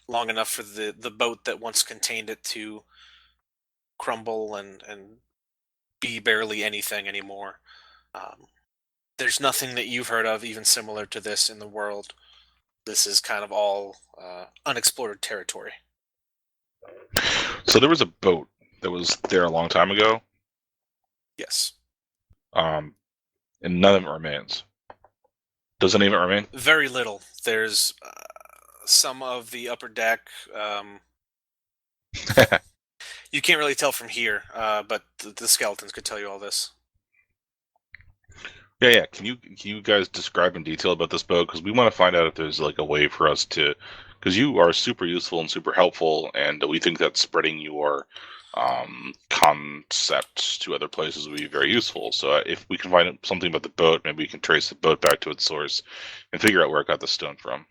long enough for the boat that once contained it to crumble and be barely anything anymore. There's nothing that you've heard of even similar to this in the world. This is kind of all unexplored territory. So there was a boat that was there a long time ago. Yes. And none of it remains. Does any of it remain? Very little. There's some of the upper deck. You can't really tell from here, but the skeletons could tell you all this. Yeah. Can you guys describe in detail about this boat? Because we want to find out if there's like a way for us to, because you are super useful and super helpful, and we think that spreading your concept to other places would be very useful. So if we can find something about the boat, maybe we can trace the boat back to its source and figure out where it got the stone from.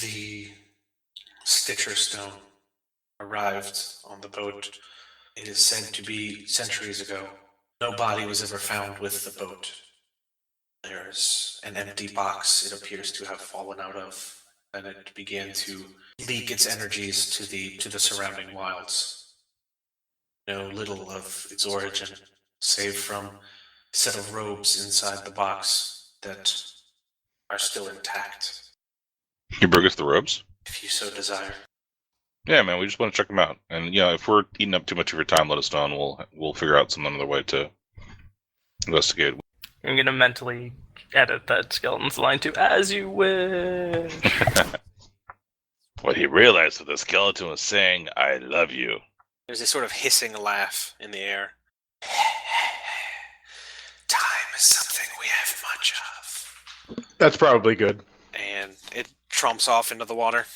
The Stitcher stone arrived on the boat. It is said to be centuries ago. No body was ever found with the boat. There's an empty box it appears to have fallen out of, and it began to leak its energies to the surrounding wilds. Know little of its origin, save from a set of robes inside the box that are still intact. You bring us the robes? If you so desire. Yeah, man, we just want to check them out. And, if we're eating up too much of your time, let us know, and we'll figure out some other way to investigate. I'm gonna mentally edit that skeleton's line to "as you wish." What he realized that the skeleton was saying, "I love you." There's a sort of hissing laugh in the air. Time is something we have much of. That's probably good. And it trumps off into the water.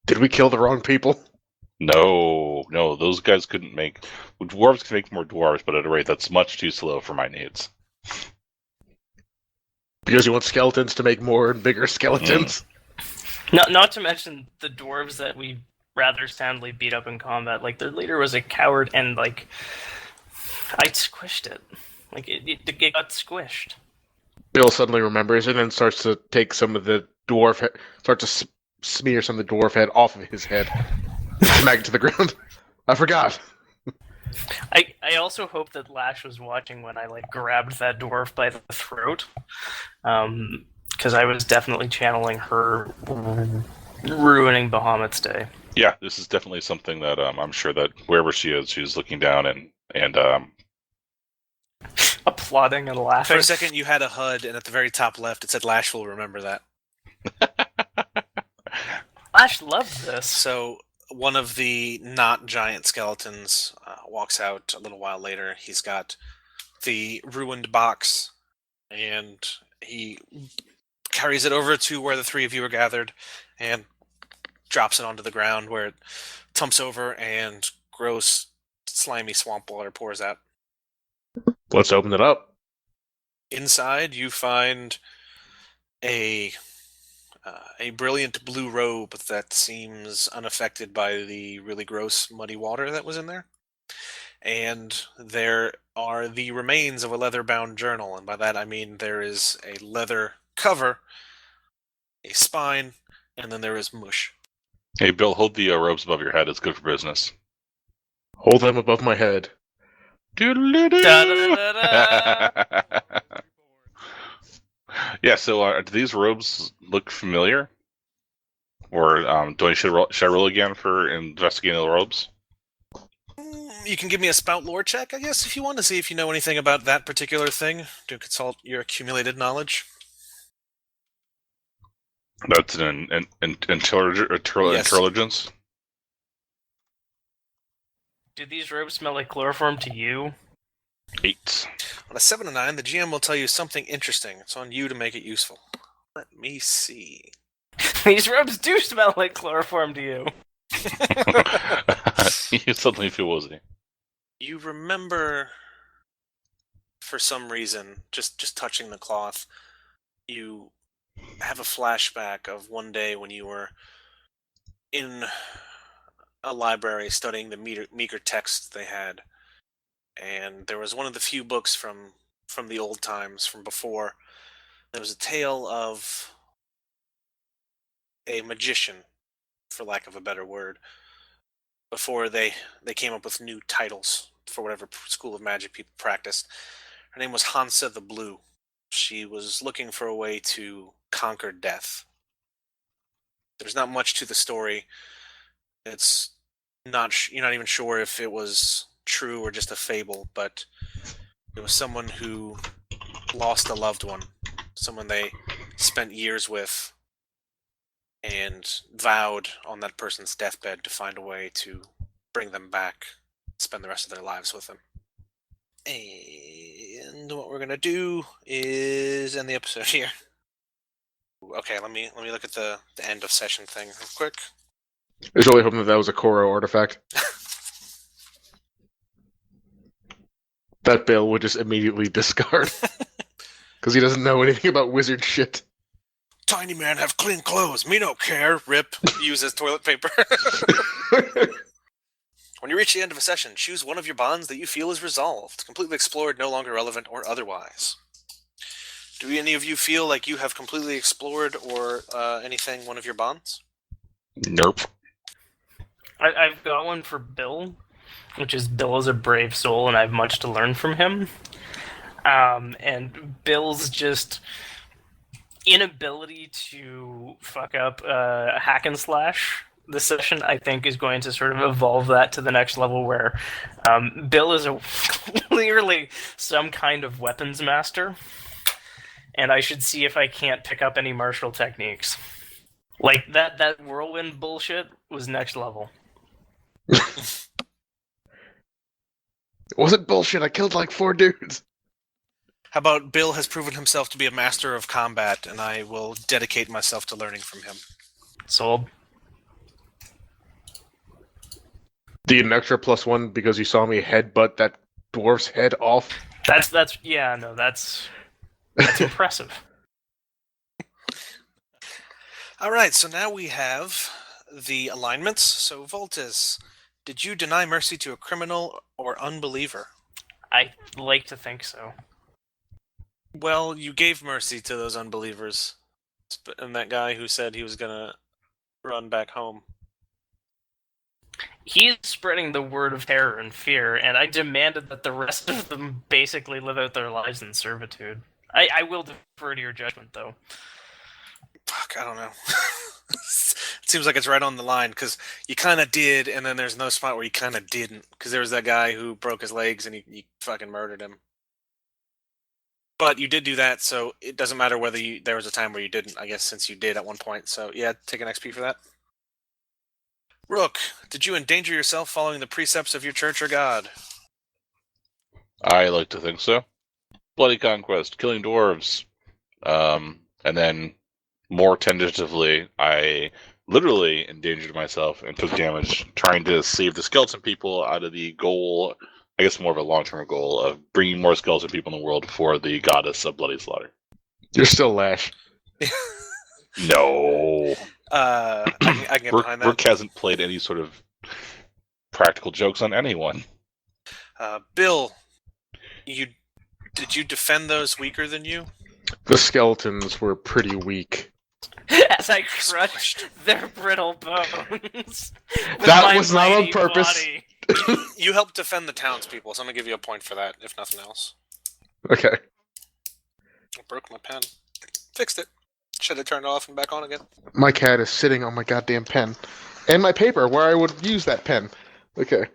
Did we kill the wrong people? No, those guys couldn't make... Dwarves can make more dwarves, but at a rate that's much too slow for my needs. Because you want skeletons to make more and bigger skeletons? Not to mention the dwarves that we rather soundly beat up in combat. Like, their leader was a coward, and, like, I squished it. Like, it got squished. Bill suddenly remembers and then starts to take some of the dwarf head, starts to smear some of the dwarf head off of his head. Smack it to the ground. I forgot. I also hope that Lash was watching when I, like, grabbed that dwarf by the throat. Because I was definitely channeling her ruining Bahamut's day. Yeah, this is definitely something that I'm sure that wherever she is, she's looking down and applauding and laughing. For a second, you had a HUD, and at the very top left, it said Lash will remember that. Lash loves this. So one of the not giant skeletons walks out a little while later. He's got the ruined box, and he carries it over to where the three of you are gathered, and drops it onto the ground where it tumps over, and gross, slimy swamp water pours out. Let's open it up. Inside, you find a brilliant blue robe that seems unaffected by the really gross, muddy water that was in there. And there are the remains of a leather-bound journal, and by that I mean there is a leather cover, a spine, and then there is mush. Hey, Bill, hold the robes above your head. It's good for business. Hold them above my head. Yeah, so do these robes look familiar? Or should I roll again for investigating the robes? You can give me a spout lore check, I guess, if you want to see if you know anything about that particular thing, to consult your accumulated knowledge. That's an intelligence. Do these robes smell like chloroform to you? 8. On a 7 to 9, the GM will tell you something interesting. It's on you to make it useful. Let me see. These robes do smell like chloroform to you. You suddenly feel woozy. You remember, for some reason, just touching the cloth, you have a flashback of one day when you were in a library studying the meager text they had. And there was one of the few books from the old times, from before. There was a tale of a magician, for lack of a better word, before they came up with new titles for whatever school of magic people practiced. Her name was Hansa the Blue. She was looking for a way to conquer death. There's not much to the story. It's not you're not even sure if it was true or just a fable, but it was someone who lost a loved one, someone they spent years with, and vowed on that person's deathbed to find a way to bring them back, spend the rest of their lives with them. And what we're gonna do is end the episode here. Okay, let me look at the end of session thing real quick. I was really hoping that was a Koro artifact. That Bill would just immediately discard. Because he doesn't know anything about wizard shit. Tiny man have clean clothes. Me no care. Rip. Use as toilet paper. When you reach the end of a session, choose one of your bonds that you feel is resolved, completely explored, no longer relevant, or otherwise. Do any of you feel like you have completely explored or anything one of your bonds? Nope. I've got one for Bill, which is Bill is a brave soul, and I have much to learn from him. And Bill's just inability to fuck up hack and slash this session, I think, is going to sort of evolve that to the next level where Bill is clearly some kind of weapons master, and I should see if I can't pick up any martial techniques. Like, that whirlwind bullshit was next level. It wasn't bullshit. I killed like 4 dudes. How about Bill has proven himself to be a master of combat, and I will dedicate myself to learning from him. Sold. Do you need an extra +1 because you saw me headbutt that dwarf's head off? That's impressive. All right, so now we have the alignments. So, Voltis, did you deny mercy to a criminal or unbeliever? I like to think so. Well, you gave mercy to those unbelievers, and that guy who said he was gonna run back home. He's spreading the word of terror and fear, and I demanded that the rest of them basically live out their lives in servitude. I will defer to your judgment, though. Fuck, I don't know. It seems like it's right on the line, because you kind of did, and then there's no spot where you kind of didn't, because there was that guy who broke his legs, and you fucking murdered him. But you did do that, so it doesn't matter whether there was a time where you didn't, I guess, since you did at one point. So, yeah, take an XP for that. Rook, did you endanger yourself following the precepts of your church or god? I like to think so. Bloody conquest, killing dwarves. And then, more tentatively, I literally endangered myself and took damage trying to save the skeleton people out of the goal, I guess more of a long-term goal, of bringing more skeleton people in the world for the goddess of bloody slaughter. You're still Lash. No. I can get behind that. Rook hasn't played any sort of practical jokes on anyone. Bill, did you defend those weaker than you? The skeletons were pretty weak. As I crushed their brittle bones. That was not on purpose. You helped defend the townspeople, so I'm gonna give you a point for that, if nothing else. Okay. I broke my pen. Fixed it. Should have turned it off and back on again. My cat is sitting on my goddamn pen. And my paper, where I would use that pen. Okay.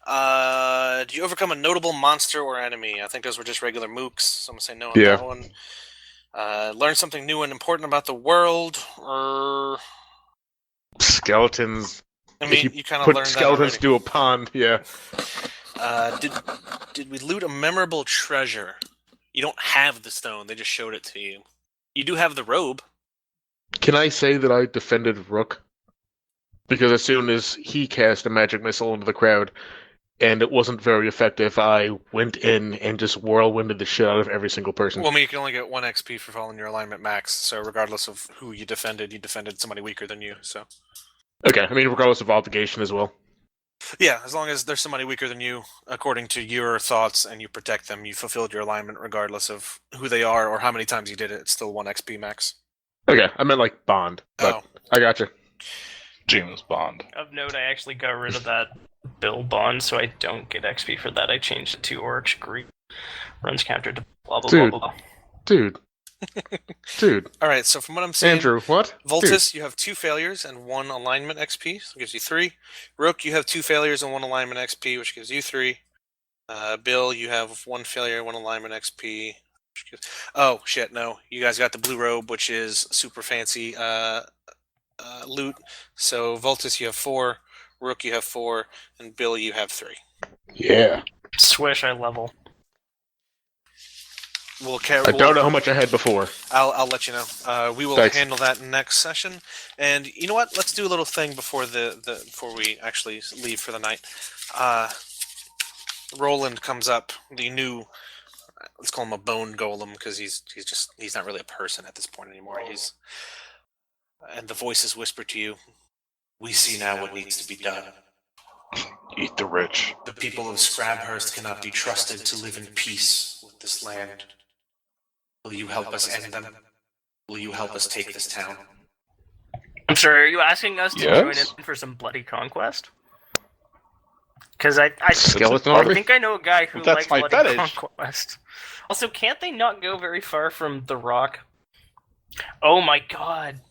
Do you overcome a notable monster or enemy? I think those were just regular mooks, so I'm gonna say no on Yeah. that one. Learn something new and important about the world, Skeletons. I If mean, you you kind of Put learned that skeletons already. to a pond, yeah. Did we loot a memorable treasure? You don't have the stone; they just showed it to you. You do have the robe. Can I say that I defended Rook? Because as soon as he cast a magic missile into the crowd, and it wasn't very effective, I went in and just whirlwinded the shit out of every single person. Well, I mean, you can only get 1 XP for following your alignment max, so regardless of who you defended somebody weaker than you, so... Okay, I mean, regardless of obligation as well. Yeah, as long as there's somebody weaker than you, according to your thoughts, and you protect them, you fulfilled your alignment regardless of who they are or how many times you did it. It's still 1 XP max. Okay, I meant like Bond, but Oh. I gotcha. James Bond. Of note, I actually got rid of that Bill bond, so I don't get XP for that. I changed it to Oryx Greek. Runs counter to blah blah Dude. blah blah. Dude. Dude. Alright, so from what I'm saying... Andrew, what? Voltis, you have 2 failures and 1 alignment XP, so it gives you 3. Rook, you have 2 failures and 1 alignment XP, which gives you 3. Bill, you have 1 failure, 1 alignment XP. Which gives... Oh, shit, no. You guys got the blue robe, which is super fancy loot. So, Voltis, you have 4. Rook, you have 4. And Bill, you have 3. Yeah. Swish, I level. I don't know how much I had before. I'll let you know. We will Thanks. handle that next session. And you know what? Let's do a little thing before before we actually leave for the night. Roland comes up, the new, let's call him a bone golem, because he's not really a person at this point anymore. And the voices whisper to you, "We see now what needs to be done. Eat the rich. The people of Scrabhurst cannot be trusted to live in peace with this land. Will you help us end them? Will you help us take this town?" I'm sorry, are you asking us to Yes? join in for some bloody conquest? Because I Skeleton I army? think I know a guy who That's likes my bloody fetish. conquest. Also, can't they not go very far from the rock? Oh my god.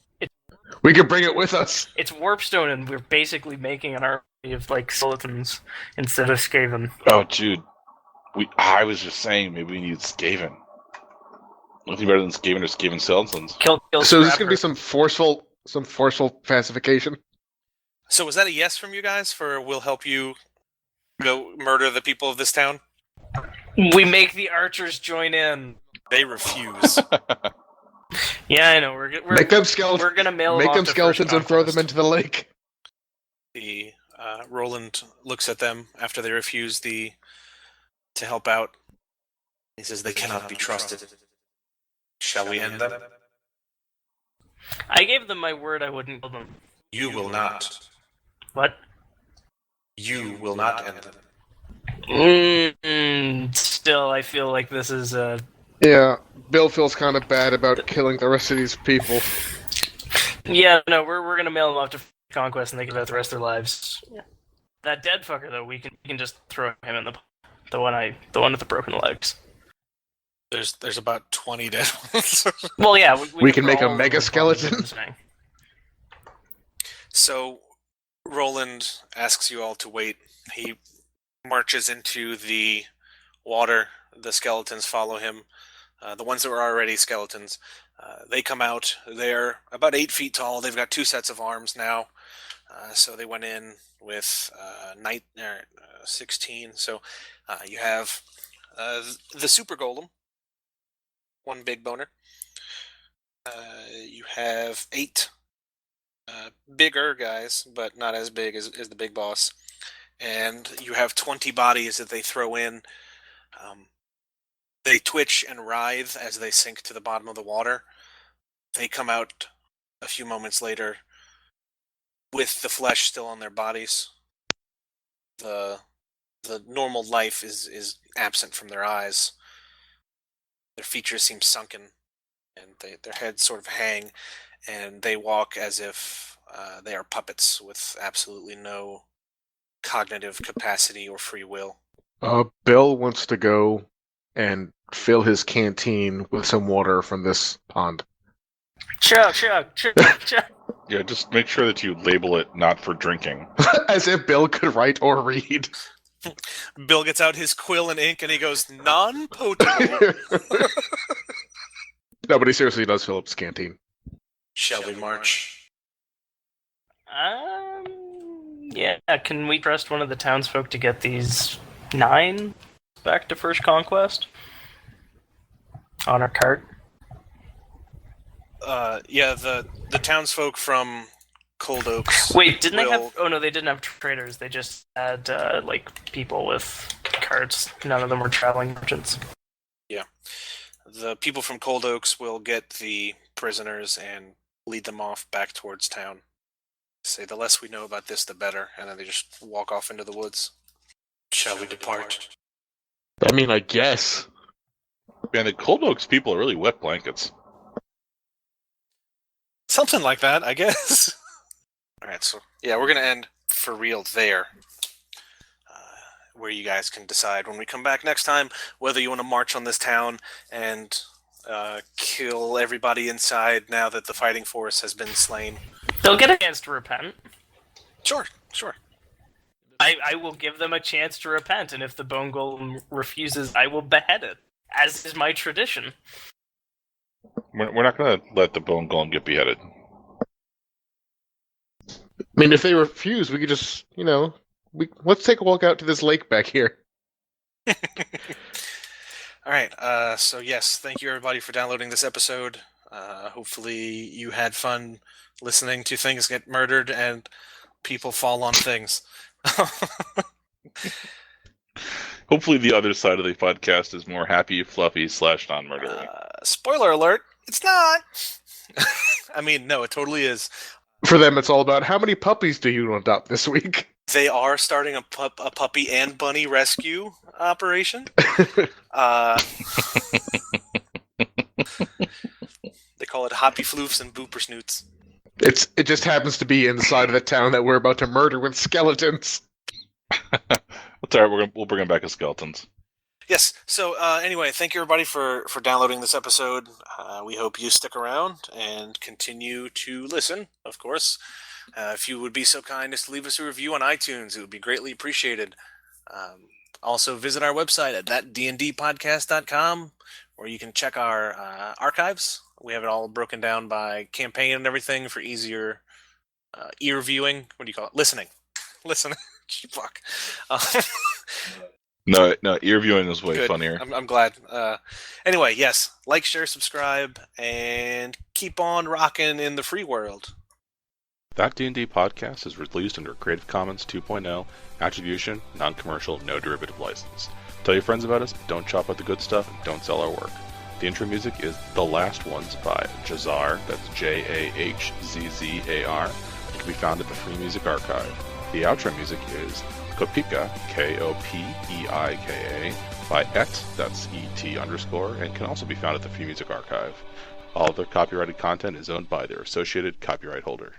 We can bring it with us. It's Warpstone, and we're basically making an army of, like, skeletons instead of Skaven. Oh, dude. I was just saying maybe we need Skaven. Nothing better than Skaven or Skaven skeletons. Kill So is this Scrapper. going to be some forceful pacification? So was that a yes from you guys for we'll help you go murder the people of this town? We make the archers join in. They refuse. Yeah, I know. We're Make them skeletons. we're gonna mail Make them them off to skeletons First and throw them Conquest. into the lake. The Roland looks at them after they refuse to help out. He says they cannot be trusted. Shall we end them? I gave them my word I wouldn't kill them. You will not. What? You will not end them. Still, I feel like this is a... Yeah, Bill feels kind of bad about killing the rest of these people. Yeah, no, we're gonna mail them off to Conquest and they can live the rest of their lives. Yeah. That dead fucker, though, we can just throw him in the one with the broken legs. There's about 20 dead ones. Well, yeah, We can throw make a all of them mega in skeleton. one thing. So, Roland asks you all to wait. He marches into the water. The skeletons follow him. The ones that were already skeletons. They come out. They're about 8 feet tall. They've got 2 sets of arms now. So they went in with 16. So you have the super golem. 1 big boner. You have 8 bigger guys, but not as big as the big boss. And you have 20 bodies that they throw in. They twitch and writhe as they sink to the bottom of the water. They come out a few moments later with the flesh still on their bodies. The normal life is absent from their eyes. Their features seem sunken, and their heads sort of hang, and they walk as if they are puppets with absolutely no cognitive capacity or free will. Bill wants to go and fill his canteen with some water from this pond. Chug. Yeah, just make sure that you label it not for drinking. As if Bill could write or read. Bill gets out his quill and ink, and he goes, non-potable. No, but he seriously does fill up his canteen. Shall we march? Yeah, can we trust one of the townsfolk to get these 9 back to First Conquest? On our cart? Yeah, the townsfolk from Coldoaks. Wait, didn't they will- have... Oh, no, they didn't have traders. They just had, people with carts. None of them were traveling merchants. The people from Coldoaks will get the prisoners and lead them off back towards town. Say, the less we know about this, the better. And then they just walk off into the woods. Shall we depart? I mean, I guess. Man, the Cold Oaks people are really wet blankets. Something like that, I guess. Alright, so, yeah, we're going to end for real there. Where you guys can decide when we come back next time whether you want to march on this town and kill everybody inside now that the fighting force has been slain. They'll get a chance to repent. Sure. I will give them a chance to repent, and if the Bone Golem refuses, I will behead it, as is my tradition. We're not going to let the Bone Golem get beheaded. I mean, if they refuse, we could just, let's take a walk out to this lake back here. Alright, so yes, thank you everybody for downloading this episode. Hopefully you had fun listening to things get murdered and people fall on things. Hopefully the other side of the podcast is more happy, fluffy / non-murdering. Spoiler alert, it's not! I mean, no, it totally is. For them, it's all about how many puppies do you adopt this week? They are starting a puppy and bunny rescue operation. They call it Hoppy Floofs and Booper Snoots. It just happens to be inside of the town that we're about to murder with skeletons. That's alright, we'll bring them back as skeletons. Yes. So anyway, thank you everybody for downloading this episode. We hope you stick around and continue to listen. Of course, if you would be so kind as to leave us a review on iTunes, it would be greatly appreciated. Also, visit our website at thatdndpodcast.com, where you can check our archives. We have it all broken down by campaign and everything for easier ear viewing. What do you call it? Listening. Fuck. No, ear viewing is way Good. funnier. I'm glad. Anyway, yes, like, share, subscribe, and keep on rocking in the free world. That D&D podcast is released under Creative Commons 2.0, Attribution, Non-Commercial, No Derivative License. Tell your friends about us, but don't chop out the good stuff, and don't sell our work. The intro music is The Last Ones by Jahzzar, that's Jahzzar. It can be found at the Free Music Archive. The outro music is Kopika, Kopeika, by Et, that's ET_, and can also be found at the Free Music Archive. All other copyrighted content is owned by their associated copyright holder.